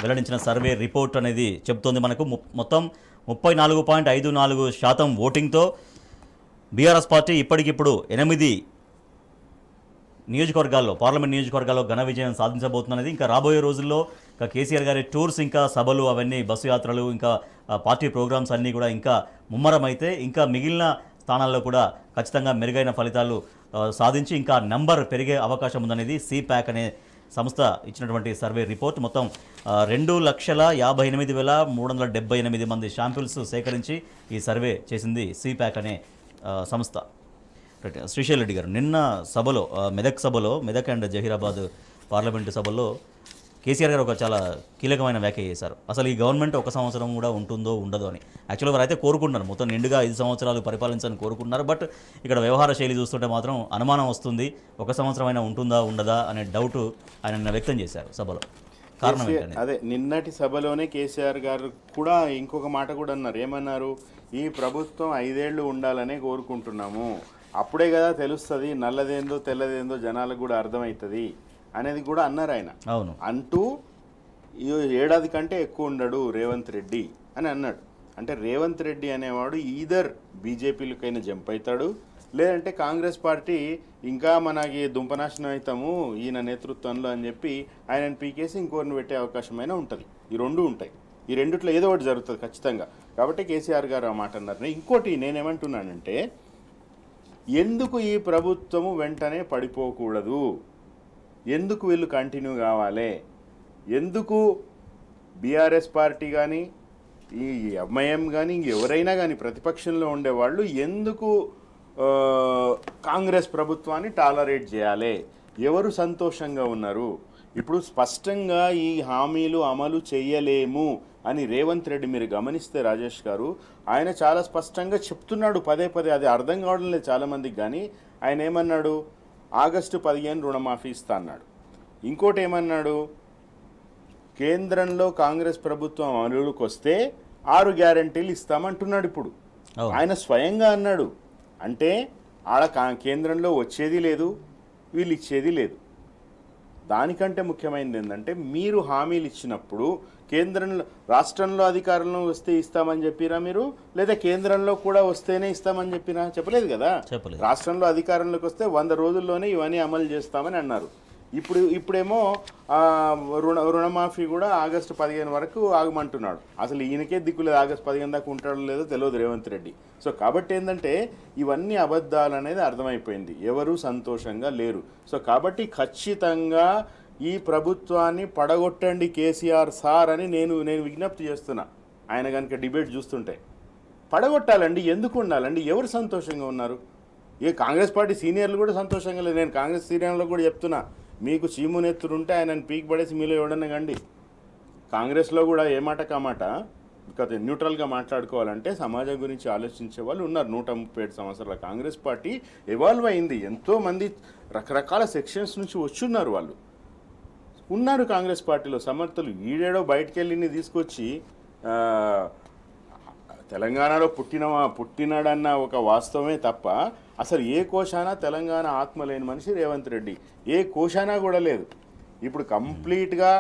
వెల్లడించిన సర్వే రిపోర్ట్ అనేది చెబుతోంది. మనకు మొత్తం 34.54% ఓటింగ్తో బీఆర్ఎస్ పార్టీ ఇప్పటికిప్పుడు 8 నియోజకవర్గాల్లో పార్లమెంట్ నియోజకవర్గాల్లో ఘన విజయం సాధించబోతున్నది. ఇంకా రాబోయే రోజుల్లో ఇంకా కేసీఆర్ గారి టూర్స్, ఇంకా సభలు, అవన్నీ బస్సు యాత్రలు, ఇంకా పార్టీ ప్రోగ్రామ్స్ అన్నీ కూడా ఇంకా ముమ్మరమైతే ఇంకా మిగిలిన స్థానాల్లో కూడా ఖచ్చితంగా మెరుగైన ఫలితాలు సాధించి ఇంకా నంబర్ పెరిగే అవకాశం ఉందనేది CPAC అనే సంస్థ ఇచ్చినటువంటి సర్వే రిపోర్ట్. మొత్తం 2,58,378 మంది శాంపిల్స్ సేకరించి ఈ సర్వే చేసింది CPAC అనే సంస్థ. శ్రీశైల్ రెడ్డి గారు, నిన్న సభలో మెదక్ అండ్ జహీరాబాద్ పార్లమెంటు సభలో కేసీఆర్ గారు ఒక చాలా కీలకమైన వ్యాఖ్య చేశారు. అసలు ఈ గవర్నమెంట్ 1 సంవత్సరం కూడా ఉంటుందో ఉండదో అని. యాక్చువల్గా వారు అయితే కోరుకుంటున్నారు, మొత్తం నిండుగా 5 సంవత్సరాలు పరిపాలించాలని కోరుకుంటున్నారు. బట్ ఇక్కడ వ్యవహార శైలి చూస్తుంటే మాత్రం అనుమానం వస్తుంది, 1 సంవత్సరం అయినా ఉంటుందా ఉండదా అనే డౌట్ ఆయన వ్యక్తం చేశారు సభలో. కారణం ఏంటంటే అదే నిన్నటి సభలోనే కేసీఆర్ గారు కూడా ఇంకొక మాట కూడా అన్నారు. ఏమన్నారు? ఈ ప్రభుత్వం 5 ఏళ్ళు ఉండాలనే కోరుకుంటున్నాము, అప్పుడే కదా తెలుస్తుంది నల్లదేందో తెల్లదేందో జనాలకు కూడా అర్థమవుతుంది అనేది కూడా అన్నారు ఆయన. అవును అంటూ ఈ ఏడాది కంటే ఎక్కువ ఉండడు రేవంత్ రెడ్డి అని అన్నాడు. అంటే రేవంత్ రెడ్డి అనేవాడు ఈదర్ బీజేపీలకైనా జంప్ అవుతాడు, లేదంటే కాంగ్రెస్ పార్టీ ఇంకా మనకి దుంపనాశనం అవుతాము ఈయన నేతృత్వంలో అని చెప్పి ఆయనను పీకేసి ఇంకోరిని పెట్టే అవకాశమైనా ఉంటుంది. ఈ 2 ఉంటాయి, ఈ రెండిట్లో ఏదో ఒకటి జరుగుతుంది ఖచ్చితంగా. కాబట్టి కేసీఆర్ గారు ఆ మాట అన్నారు. ఇంకోటి నేనేమంటున్నానంటే, ఎందుకు ఈ ప్రభుత్వము వెంటనే పడిపోకూడదు, ఎందుకు వీళ్ళు కంటిన్యూ కావాలి, ఎందుకు బీఆర్ఎస్ పార్టీ కానీ ఈ ఎంఐఎం కానీ ఇంకెవరైనా కానీ ప్రతిపక్షంలో ఉండేవాళ్ళు ఎందుకు కాంగ్రెస్ ప్రభుత్వాన్ని టాలరేట్ చేయాలి, ఎవరు సంతోషంగా ఉన్నారు? ఇప్పుడు స్పష్టంగా ఈ హామీలు అమలు చేయలేము అని రేవంత్ రెడ్డి మీరు గమనిస్తే రాజేష్ గారు, ఆయన చాలా స్పష్టంగా చెప్తున్నాడు పదే పదే. అది అర్థం కావడం లేదు చాలామందికి. కానీ ఆయన ఏమన్నాడు? ఆగస్టు 15 రుణమాఫీ ఇస్తా అన్నాడు. ఇంకోటి ఏమన్నాడు? కేంద్రంలో కాంగ్రెస్ ప్రభుత్వం అమలులోకి వస్తే 6 గ్యారంటీలు ఇస్తామంటున్నాడు. ఇప్పుడు ఆయన స్వయంగా అన్నాడు. అంటే ఆడ కేంద్రంలో వచ్చేది లేదు, వీళ్ళు ఇచ్చేది లేదు. దానికంటే ముఖ్యమైనది ఏంటంటే, మీరు హామీలు ఇచ్చినప్పుడు కేంద్రంలో రాష్ట్రంలో అధికారంలో వస్తే ఇస్తామని చెప్పిరా మీరు, లేదా కేంద్రంలో కూడా వస్తేనే ఇస్తామని చెప్పినా? చెప్పలేదు కదా. రాష్ట్రంలో అధికారంలోకి వస్తే 100 రోజుల్లోనే ఇవన్నీ అమలు చేస్తామని అన్నారు. ఇప్పుడేమో రుణమాఫీ కూడా ఆగస్టు 15 వరకు ఆగమంటున్నాడు. అసలు ఈయనకే దిక్కులేదు, ఆగస్టు 15 దాకా ఉంటాడో లేదో తెలియదు రేవంత్ రెడ్డి. సో కాబట్టి ఏంటంటే ఇవన్నీ అబద్ధాలు అనేది అర్థమైపోయింది, ఎవరు సంతోషంగా లేరు. సో కాబట్టి ఖచ్చితంగా ఈ ప్రభుత్వాన్ని పడగొట్టండి కేసీఆర్ సార్ అని నేను విజ్ఞప్తి చేస్తున్నా. ఆయన కనుక డిబేట్ చూస్తుంటే పడగొట్టాలండి. ఎందుకు ఉండాలండి? ఎవరు సంతోషంగా ఉన్నారు? కాంగ్రెస్ పార్టీ సీనియర్లు కూడా సంతోషంగా లేదు. నేను కాంగ్రెస్ సీనియర్లు కూడా చెప్తున్నా, మీకు చీమునెత్తుడు ఉంటే ఆయనను పీక్ పడేసి మీలో ఎవడన్నా కండి. కాంగ్రెస్లో కూడా ఏ మాట కామాట న్యూట్రల్గా మాట్లాడుకోవాలంటే సమాజం గురించి ఆలోచించే వాళ్ళు ఉన్నారు. 137 సంవత్సరాల కాంగ్రెస్ పార్టీ ఎవాల్వ్ అయింది. ఎంతోమంది రకరకాల సెక్షన్స్ నుంచి వచ్చున్నారు, వాళ్ళు ఉన్నారు కాంగ్రెస్ పార్టీలో సమర్థులు. ఈడేడో బయటకు వెళ్ళి తీసుకొచ్చి తెలంగాణలో పుట్టినాడన్న ఒక వాస్తవమే తప్ప అసలు ఏ కోశానా తెలంగాణ ఆత్మ లేని మనిషి రేవంత్ రెడ్డి, ఏ కోశానా కూడా లేదు. ఇప్పుడు కంప్లీట్గా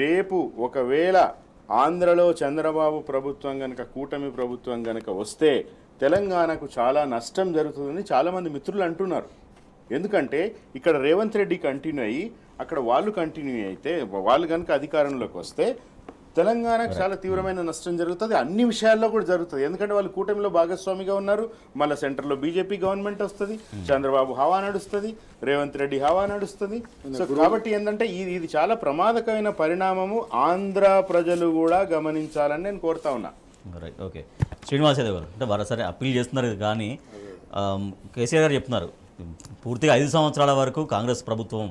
రేపు ఒకవేళ ఆంధ్రలో చంద్రబాబు ప్రభుత్వం కనుక, కూటమి ప్రభుత్వం కనుక వస్తే తెలంగాణకు చాలా నష్టం జరుగుతుందని చాలామంది మిత్రులు అంటున్నారు. ఎందుకంటే ఇక్కడ రేవంత్ రెడ్డి కంటిన్యూ అయ్యి అక్కడ వాళ్ళు కంటిన్యూ అయితే, వాళ్ళు కనుక అధికారంలోకి వస్తే తెలంగాణకు చాలా తీవ్రమైన నష్టం జరుగుతుంది. అన్ని విషయాల్లో కూడా జరుగుతుంది. ఎందుకంటే వాళ్ళు కూటమిలో భాగస్వామిగా ఉన్నారు. మళ్ళీ సెంటర్లో బీజేపీ గవర్నమెంట్ వస్తుంది, చంద్రబాబు హవా నడుస్తుంది, రేవంత్ రెడ్డి హవా నడుస్తుంది. సో కాబట్టి ఏంటంటే ఇది చాలా ప్రమాదకరమైన పరిణామము. ఆంధ్ర ప్రజలు కూడా గమనించాలని నేను కోరుతా ఉన్నా. Right, okay. శ్రీనివాస్ యాదవ్ గారు, అంటే వారు సరే అప్పీల్ చేస్తున్నారు కానీ కేసీఆర్ గారు చెప్తున్నారు పూర్తిగా 5 సంవత్సరాల వరకు కాంగ్రెస్ ప్రభుత్వం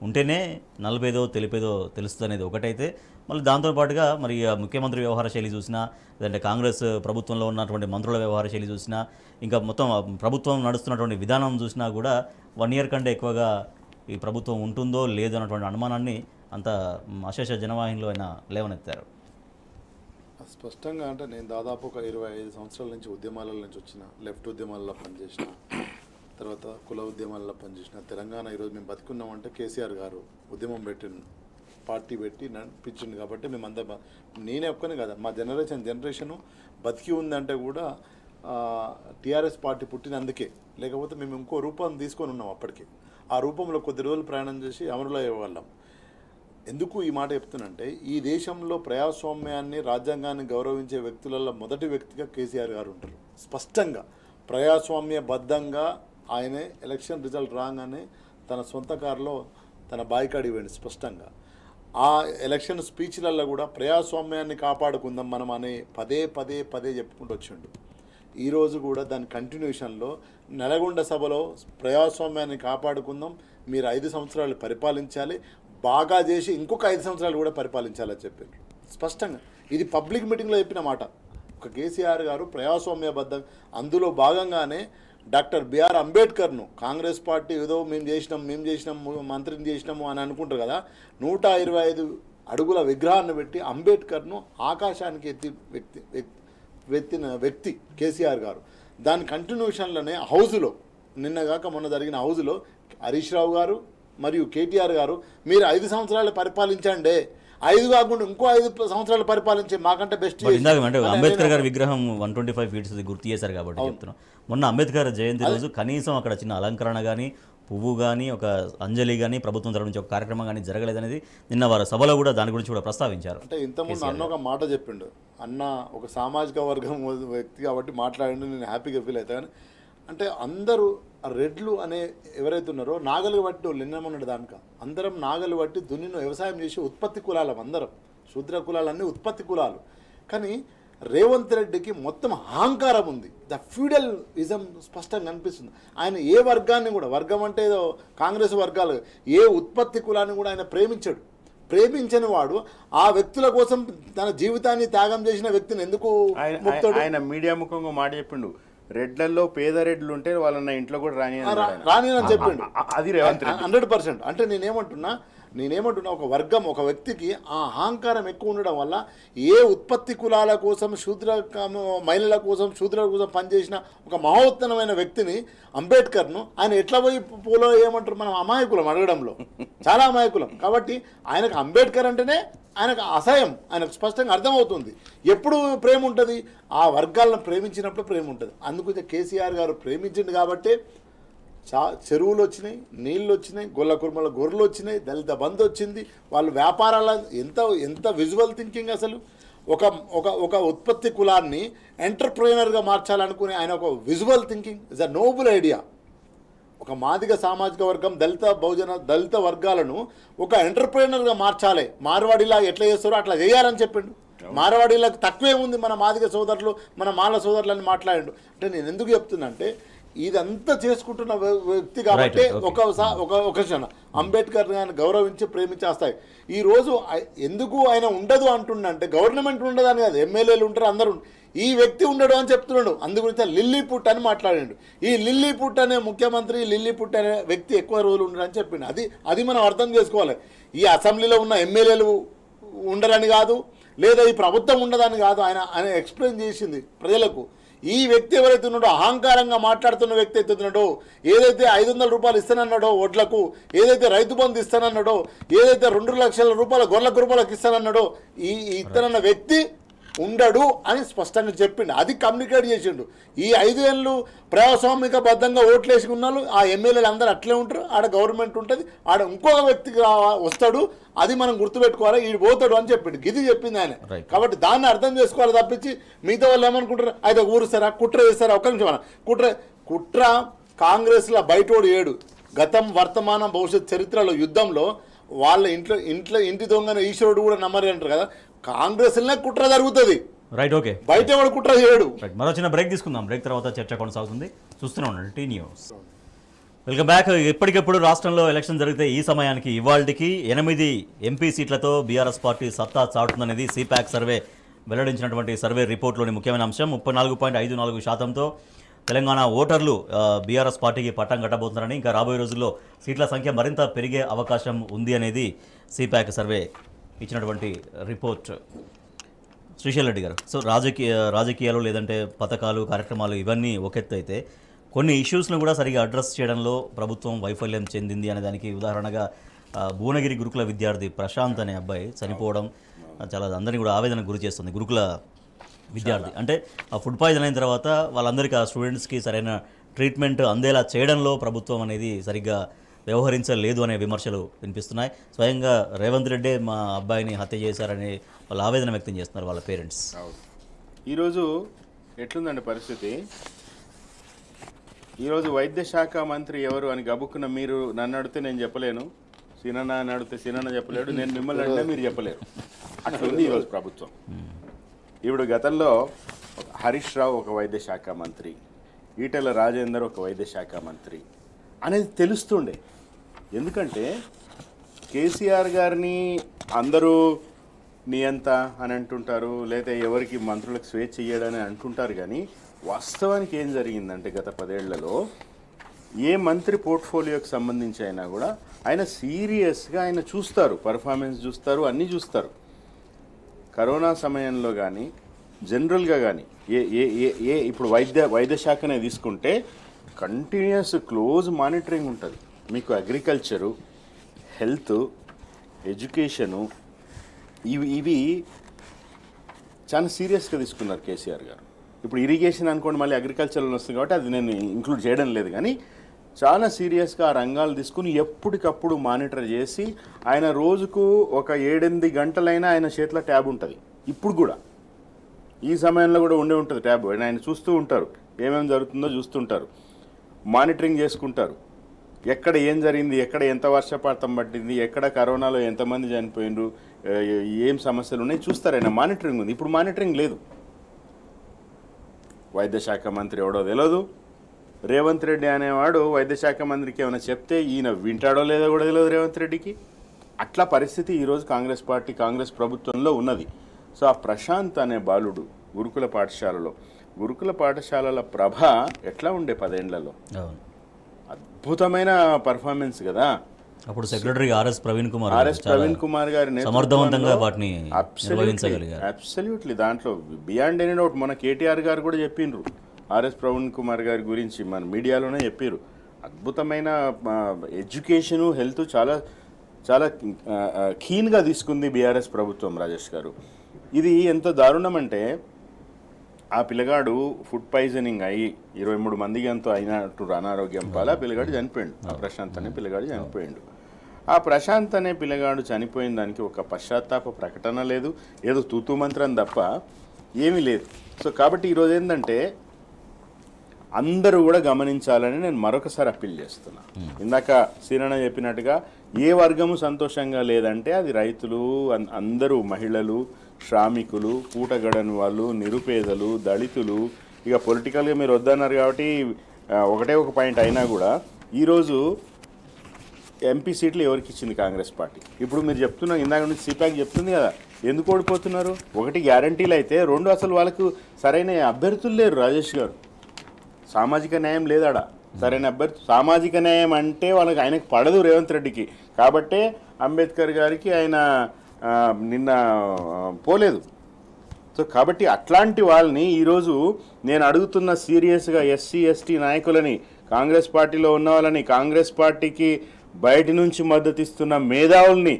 ఉంటేనే నలభేదో తెలిపేదో తెలుస్తుంది అనేది ఒకటైతే, మళ్ళీ దాంతోపాటుగా మరి ముఖ్యమంత్రి వ్యవహార శైలి చూసినా, లేదంటే కాంగ్రెస్ ప్రభుత్వంలో ఉన్నటువంటి మంత్రుల వ్యవహార శైలి చూసినా, ఇంకా మొత్తం ప్రభుత్వం నడుస్తున్నటువంటి విధానం చూసినా కూడా 1 year కంటే ఎక్కువగా ఈ ప్రభుత్వం ఉంటుందో లేదో అన్నటువంటి అనుమానాన్ని అంత అశేష జనవాహినిలో ఆయన లేవనెత్తారు. స్పష్టంగా అంటే నేను దాదాపు ఒక 25 సంవత్సరాల నుంచి ఉద్యమాల నుంచి వచ్చిన, లెఫ్ట్ ఉద్యమాల్లో పనిచేసిన, తర్వాత కుల ఉద్యమాల్లో పనిచేసిన. తెలంగాణ ఈరోజు మేము బతుకున్నామంటే కేసీఆర్ గారు ఉద్యమం పెట్టిండు, పార్టీ పెట్టి నడిపించిండు. కాబట్టి మేమంతా, నేనే ఒక్కనే కదా, మా జనరేషను బతికి ఉందంటే కూడా టీఆర్ఎస్ పార్టీ పుట్టినందుకే. లేకపోతే మేము ఇంకో రూపం తీసుకొని ఉన్నాం అప్పటికి. ఆ రూపంలో కొద్ది రోజులు ప్రయాణం చేసి అమరులయ్యే వాళ్ళం. ఎందుకు ఈ మాట చెప్తున్నంటే, ఈ దేశంలో ప్రజాస్వామ్యాన్ని, రాజ్యాంగాన్ని గౌరవించే వ్యక్తులలో మొదటి వ్యక్తిగా కేసీఆర్ గారు ఉంటారు. స్పష్టంగా ప్రజాస్వామ్యబద్ధంగా ఆయనే ఎలక్షన్ రిజల్ట్ రాగానే తన సొంత కారులో తన బాయికాడి పోయింది. స్పష్టంగా ఆ ఎలక్షన్ స్పీచ్లలో కూడా ప్రజాస్వామ్యాన్ని కాపాడుకుందాం మనం అనే పదే చెప్పుకుంటూ వచ్చిండు. ఈరోజు కూడా దాని కంటిన్యూషన్లో నల్గొండ సభలో ప్రజాస్వామ్యాన్ని కాపాడుకుందాం, మీరు 5 సంవత్సరాలు పరిపాలించాలి, బాగా చేసి ఇంకొక 5 సంవత్సరాలు కూడా పరిపాలించాలని చెప్పారు స్పష్టంగా. ఇది పబ్లిక్ మీటింగ్లో చెప్పిన మాట. ఒక కేసీఆర్ గారు ప్రజాస్వామ్యబద్ధం, అందులో భాగంగానే డాక్టర్ బిఆర్ అంబేద్కర్ను కాంగ్రెస్ పార్టీ ఏదో మేము చేసినాము మంత్రిని చేసినాము అని అనుకుంటారు కదా, 125 అడుగుల విగ్రహాన్ని పెట్టి అంబేద్కర్ను ఆకాశానికి ఎత్తిన వ్యక్తి కేసీఆర్ గారు. దాని కంటిన్యూషన్లోనే హౌజులో, నిన్నగాక మొన్న జరిగిన హౌజులో హరీష్ రావు గారు మరియు కేటీఆర్ గారు, మీరు 5 సంవత్సరాలు పరిపాలించండి, 5 కాకుండా ఇంకో 5 సంవత్సరాలు పరిపాలించి మాకంటే బెస్ట్. అంటే అంబేద్కర్ గారి విగ్రహం 125 feet గుర్తు చేశారు కాబట్టి చెప్తున్నాం. మొన్న అంబేద్కర్ జయంతి రోజు కనీసం అక్కడ చిన్న అలంకరణ కానీ, పువ్వు కానీ, ఒక అంజలి కానీ, ప్రభుత్వం తరఫు నుంచి ఒక కార్యక్రమం కానీ జరగలేదనేది నిన్న వారి సభలో కూడా దాని గురించి కూడా ప్రస్తావించారు. అంటే ఇంతకుముందు అన్న ఒక మాట చెప్పిండు, అన్న ఒక సామాజిక వర్గం వ్యక్తి కాబట్టి మాట్లాడిండు, నేను హ్యాపీగా ఫీల్ అవుతాను. అంటే అందరూ రెడ్లు అనే ఎవరైతే ఉన్నారో నాగలు బట్టి వాళ్ళు నిన్నమన్నాడు దానిక, అందరం నాగలు బట్టి దున్నిన వ్యవసాయం చేసి ఉత్పత్తి కులాలం, అందరం శూద్ర కులాలన్నీ ఉత్పత్తి కులాలు. కానీ రేవంత్ రెడ్డికి మొత్తం అహంకారం ఉంది, ద ఫ్యూడలిజం స్పష్టంగా కనిపిస్తుంది. ఆయన ఏ వర్గాన్ని కూడా, వర్గం అంటే ఏదో కాంగ్రెస్ వర్గాలు, ఏ ఉత్పత్తి కులాన్ని కూడా ఆయన ప్రేమించాడు. ప్రేమించని వాడు ఆ వ్యక్తుల కోసం తన జీవితాన్ని త్యాగం చేసిన వ్యక్తిని ఎందుకు ఆయన మీడియా ముఖంగా మాట చెప్పిండు, రెడ్లలో పేద రెడ్లు ఉంటే వాళ్ళన్న ఇంట్లో కూడా రాని అని చెప్పిండు. అది రేవంత్ రెడ్డి 100%. అంటే నేనేమంటున్నా ఒక వర్గం, ఒక వ్యక్తికి ఆ అహంకారం ఎక్కువ ఉండడం వల్ల ఏ ఉత్పత్తి కులాల కోసం, మహిళల కోసం, శూద్రుల కోసం పనిచేసిన ఒక మహోత్తరమైన వ్యక్తిని అంబేద్కర్ను ఆయన ఎట్లా పోయి పూలో ఏమంటారు, మనం అమాయకులం అడగడంలో, చాలా అమాయకులం. కాబట్టి ఆయనకు అంబేద్కర్ అంటేనే ఆయనకు అసహ్యం, ఆయనకు స్పష్టంగా అర్థమవుతుంది. ఎప్పుడు ప్రేమ ఉంటుంది, ఆ వర్గాలను ప్రేమించినప్పుడు ప్రేమ ఉంటుంది. అందుకు కేసీఆర్ గారు ప్రేమించింది కాబట్టి చెరువులు వచ్చినాయి, నీళ్ళు వచ్చినాయి, గొల్ల కుర్మల గొర్రెలు వచ్చినాయి, దళిత బంధు వచ్చింది, వాళ్ళు వ్యాపారాల ఎంత విజువల్ థింకింగ్. అసలు ఒక ఉత్పత్తి కులాన్ని ఎంటర్ప్రెన్యూర్గా మార్చాలనుకునే ఆయన ఒక visual thinking is a Nobel idea. ఒక మాదిగ సామాజిక వర్గం, దళిత వర్గాలను ఒక ఎంటర్ప్రెన్యూర్గా మార్చాలి, మార్వాడిలా ఎట్లా చేస్తారో అట్లా చేయాలని చెప్పిండు. మార్వాడిలకు తక్కువే ఉంది మన మాదిగ సోదరులు, మన మాల సోదరులు అని మాట్లాడిండు. అంటే నేను ఎందుకు చెప్తున్నా అంటే, ఇదంతా చేసుకుంటున్న వ్యక్తి కాబట్టి ఒక క్షణ అంబేద్కర్ గారిని గౌరవించి ప్రేమించేస్తాయి. ఈరోజు ఎందుకు ఆయన ఉండదు అంటుండంటే, గవర్నమెంట్ ఉండదని కాదు, ఎమ్మెల్యేలు ఉంటారు, అందరూ, ఈ వ్యక్తి ఉండడు అని చెప్తున్నాడు. అందుగురించి లిల్లీపుట్ అని మాట్లాడాడు. ఈ లిల్లీపుట్ అనే ముఖ్యమంత్రి, లిల్లీపుట్ అనే వ్యక్తి ఎక్కువ రోజులు ఉండడు అని చెప్పిండు. అది మనం అర్థం చేసుకోవాలి. ఈ అసెంబ్లీలో ఉన్న ఎమ్మెల్యేలు ఉండరని కాదు, లేదా ఈ ప్రభుత్వం ఉండదని కాదు. ఆయన ఎక్స్ప్లెయిన్ చేసింది ప్రజలకు. ఈ వ్యక్తి ఎవరైతే ఉన్నాడో, అహంకారంగా మాట్లాడుతున్న వ్యక్తి అయితే ఉన్నాడో, ఏదైతే 500 రూపాయలు ఇస్తానన్నాడో వడ్లకు, ఏదైతే రైతు బంధు ఇస్తానన్నాడో, ఏదైతే 2 లక్షల రూపాయల గొర్రెల కురుమలకు ఇస్తానన్నాడో, ఈ ఇతరన్న వ్యక్తి ఉండడు అని స్పష్టంగా చెప్పిండు. అది కమ్యూనికేట్ చేసిండు. ఈ 5 ఏళ్ళు ప్రజాస్వామిక బద్ధంగా ఓట్లు వేసుకున్నారు. ఆ ఎమ్మెల్యేలు అందరూ అట్లే ఉంటారు. ఆడ గవర్నమెంట్ ఉంటుంది, ఆడ ఇంకొక వ్యక్తి వస్తాడు, అది మనం గుర్తుపెట్టుకోవాలి, ఈడు పోతాడు అని చెప్పిండు. గిది చెప్పింది ఆయన. కాబట్టి దాన్ని అర్థం చేసుకోవాలి తప్పించి మిగతా వాళ్ళు ఏమనుకుంటారు, అయితే ఊరుస్తారా, కుట్ర చేస్తారా? ఒక్క నిమిషం. కుట్ర కాంగ్రెస్లో బయటోడు ఏడు. గతం, వర్తమానం, భవిష్యత్ చరిత్రలో యుద్ధంలో వాళ్ళ ఇంటి దొంగను ఈశ్వరుడు కూడా నమ్మరు అంటారు కదా. కాంగ్రెస్లోనే కుట్ర జరుగుతుంది, రైట్. ఓకే, బయట ఎవడు కుట్ర చేయడు. మరో చిన్న బ్రేక్ తీసుకుందాం. బ్రేక్ తర్వాత చర్చ కొనసాగుతుంది. చూస్తూనే ఉండండి టీ న్యూస్. Welcome back. ఎప్పటికెప్పుడు రాష్ట్రంలో ఎలక్షన్ జరిగితే ఈ సమయానికి ఇవాళకి 8 ఎంపీ సీట్లతో బీఆర్ఎస్ పార్టీ సత్తా చాటుతుందనేది సిపాక్ సర్వే వెల్లడించినటువంటి సర్వే రిపోర్ట్లోని ముఖ్యమైన అంశం. 34.54%తో తెలంగాణ ఓటర్లు బీఆర్ఎస్ పార్టీకి పట్టం కట్టబోతున్నారని, ఇంకా రాబోయే రోజుల్లో సీట్ల సంఖ్య మరింత పెరిగే అవకాశం ఉంది అనేది సిపాక్ సర్వే ఇచ్చినటువంటి రిపోర్ట్. శ్రీశైల్ రెడ్డి గారు, సో రాజకీయాలు లేదంటే పథకాలు, కార్యక్రమాలు ఇవన్నీ ఒక ఎత్తు అయితే కొన్ని ఇష్యూస్ను కూడా సరిగా అడ్రస్ చేయడంలో ప్రభుత్వం వైఫల్యం చెందింది అనే దానికి ఉదాహరణగా భువనగిరి గురుకుల విద్యార్థి ప్రశాంత్ అనే అబ్బాయి చనిపోవడం చాలా అందరినీ కూడా ఆవేదనకు గురి చేస్తుంది. గురుకుల విద్యార్థి అంటే ఆ ఫుడ్ పాయిజన్ అయిన తర్వాత వాళ్ళందరికీ, ఆ స్టూడెంట్స్కి సరైన ట్రీట్మెంట్ అందేలా చేయడంలో ప్రభుత్వం అనేది సరిగ్గా వ్యవహరించలేదు అనే విమర్శలు వినిపిస్తున్నాయి. స్వయంగా రేవంత్ రెడ్డి మా అబ్బాయిని హత్య చేశారని వాళ్ళు ఆవేదన వ్యక్తం చేస్తున్నారు వాళ్ళ పేరెంట్స్. ఈరోజు ఎట్లుందండి పరిస్థితి? ఈరోజు వైద్య శాఖ మంత్రి ఎవరు అని గబుక్కున్న మీరు నన్ను అడిగితే నేను చెప్పలేను, సినన్న అని అడిగితే సినన్న చెప్పలేడు, నేను మిమ్మల్ని అడిగితే మీరు చెప్పలేరు. అట్లుంది ఈరోజు ప్రభుత్వం. ఇప్పుడు గతంలో హరీష్ రావు ఒక వైద్య శాఖ మంత్రి, ఈటెల రాజేందర్ ఒక వైద్య శాఖ మంత్రి అనేది తెలుస్తుండే. ఎందుకంటే కేసీఆర్ గారిని అందరూ నియంత అని అంటుంటారు, లేదా ఎవరికి మంత్రులకు స్వేచ్ఛ ఇయ్యడని అంటుంటారు. కానీ వాస్తవానికి ఏం జరిగిందంటే గత 10 ఏళ్లలో ఏ మంత్రి పోర్ట్ఫోలియోకి సంబంధించి అయినా కూడా ఆయన సీరియస్గా ఆయన చూస్తారు, పర్ఫార్మెన్స్ చూస్తారు, అన్నీ చూస్తారు. కరోనా సమయంలో కానీ జనరల్గా కానీ ఏ ఇప్పుడు వైద్య శాఖనే తీసుకుంటే కంటిన్యూస్ క్లోజ్ మానిటరింగ్ ఉంటుంది. మీకు అగ్రికల్చరు, హెల్త్, ఎడ్యుకేషను ఇవి చాలా సీరియస్గా తీసుకున్నారు కేసీఆర్ గారు. ఇప్పుడు ఇరిగేషన్ అనుకోండి, మళ్ళీ అగ్రికల్చర్లో వస్తుంది కాబట్టి అది నేను ఇంక్లూడ్ చేయడం లేదు. కానీ చాలా సీరియస్గా ఆ రంగాలు తీసుకుని ఎప్పటికప్పుడు మానిటర్ చేసి ఆయన రోజుకు ఒక 7-8 గంటలైనా ఆయన చేతిలో ట్యాబ్ ఉంటుంది. ఇప్పుడు కూడా ఈ సమయంలో కూడా ఉండే ఉంటుంది ట్యాబ్. ఆయన చూస్తూ ఉంటారు, ఏమేమి జరుగుతుందో చూస్తుంటారు, మానిటరింగ్ చేసుకుంటారు. ఎక్కడ ఏం జరిగింది, ఎక్కడ ఎంత వర్షపాతం పట్టింది, ఎక్కడ కరోనాలో ఎంతమంది చనిపోయిండ్రు, ఏం సమస్యలు ఉన్నాయి చూస్తారు. ఆయన మానిటరింగ్ ఉంది. ఇప్పుడు మానిటరింగ్ లేదు. వైద్య శాఖ మంత్రి ఎవడో తెలియదు. రేవంత్ రెడ్డి అనేవాడు వైద్య శాఖ మంత్రికి ఏమైనా చెప్తే ఈయన వింటాడో లేదో కూడా తెలియదు రేవంత్ రెడ్డికి. అట్లా పరిస్థితి ఈరోజు కాంగ్రెస్ పార్టీ, కాంగ్రెస్ ప్రభుత్వంలో ఉన్నది. సో ఆ ప్రశాంత్ అనే బాలుడు గురుకుల పాఠశాలల ప్రభ ఎట్లా ఉండే 10 ఏళ్లలో? అద్భుతమైన పర్ఫార్మెన్స్ కదా. అప్పుడు సెక్రటరీ ఆర్ఎస్ ప్రవీణ్ కుమార్ గారి సమర్థవంతంగా వాటిని నిర్వహించగలిగారు. అబ్సల్యూట్లీ. దాంట్లో బియాండ్ ఎనీ డౌట్. మన కేటీఆర్ గారు కూడా చెప్పిండ్రు ఆర్ఎస్ ప్రవీణ్ కుమార్ గారి గురించి, మన మీడియాలోనే చెప్పారు. అద్భుతమైన ఎడ్యుకేషను, హెల్త్ చాలా చాలా కీన్గా తీసుకుంది బీఆర్ఎస్ ప్రభుత్వం. రాజేష్ గారు, ఇది ఎంత దారుణం అంటే ఆ పిల్లగాడు ఫుడ్ పాయిజనింగ్ అయ్యి 23 మందికి ఎంతో అయినట్టు అనారోగ్యం పాల పిల్లగాడు చనిపోయాడు. ఆ ప్రశాంత్ అనే పిల్లగాడు చనిపోయాడు. ఆ ప్రశాంత్ అనే పిల్లగాడు చనిపోయిన దానికి ఒక పశ్చాత్తాప ప్రకటన లేదు, ఏదో తూతూ మంత్రం తప్ప ఏమీ లేదు. సో కాబట్టి ఈరోజు ఏంటంటే అందరూ కూడా గమనించాలని నేను మరొకసారి అప్పీల్ చేస్తున్నా. ఇందాక సీనన్న చెప్పినట్టుగా ఏ వర్గము సంతోషంగా లేదంటే అది రైతులు, అందరూ మహిళలు, శ్రామికులు, పూటగడని వాళ్ళు, నిరుపేదలు, దళితులు. ఇక పొలిటికల్గా మీరు వద్దన్నారు కాబట్టి ఒకటే ఒక పాయింట్ అయినా కూడా ఈరోజు ఎంపీ సీట్లు ఎవరికి ఇచ్చింది కాంగ్రెస్ పార్టీ? ఇప్పుడు మీరు చెప్తున్నారు, ఇందాక నుంచి సిపాక్ చెప్తుంది కదా, ఎందుకు ఓడిపోతున్నారు? 1 గ్యారంటీలు అయితే, 2 అసలు వాళ్ళకు సరైన అభ్యర్థులు లేరు. రాజేష్ గారు, సామాజిక న్యాయం లేదాడా సరైన అభ్యర్థి? సామాజిక న్యాయం అంటే ఆయనకు పడదు రేవంత్ రెడ్డికి. కాబట్టే అంబేద్కర్ గారికి ఆయన నిన్న పోలేదు. సో కాబట్టి అట్లాంటి వాళ్ళని ఈరోజు నేను అడుగుతున్న సీరియస్గా ఎస్సీ ఎస్టీ నాయకులని, కాంగ్రెస్ పార్టీలో ఉన్న వాళ్ళని, కాంగ్రెస్ పార్టీకి బయట నుంచి మద్దతు ఇస్తున్న మేధావుల్ని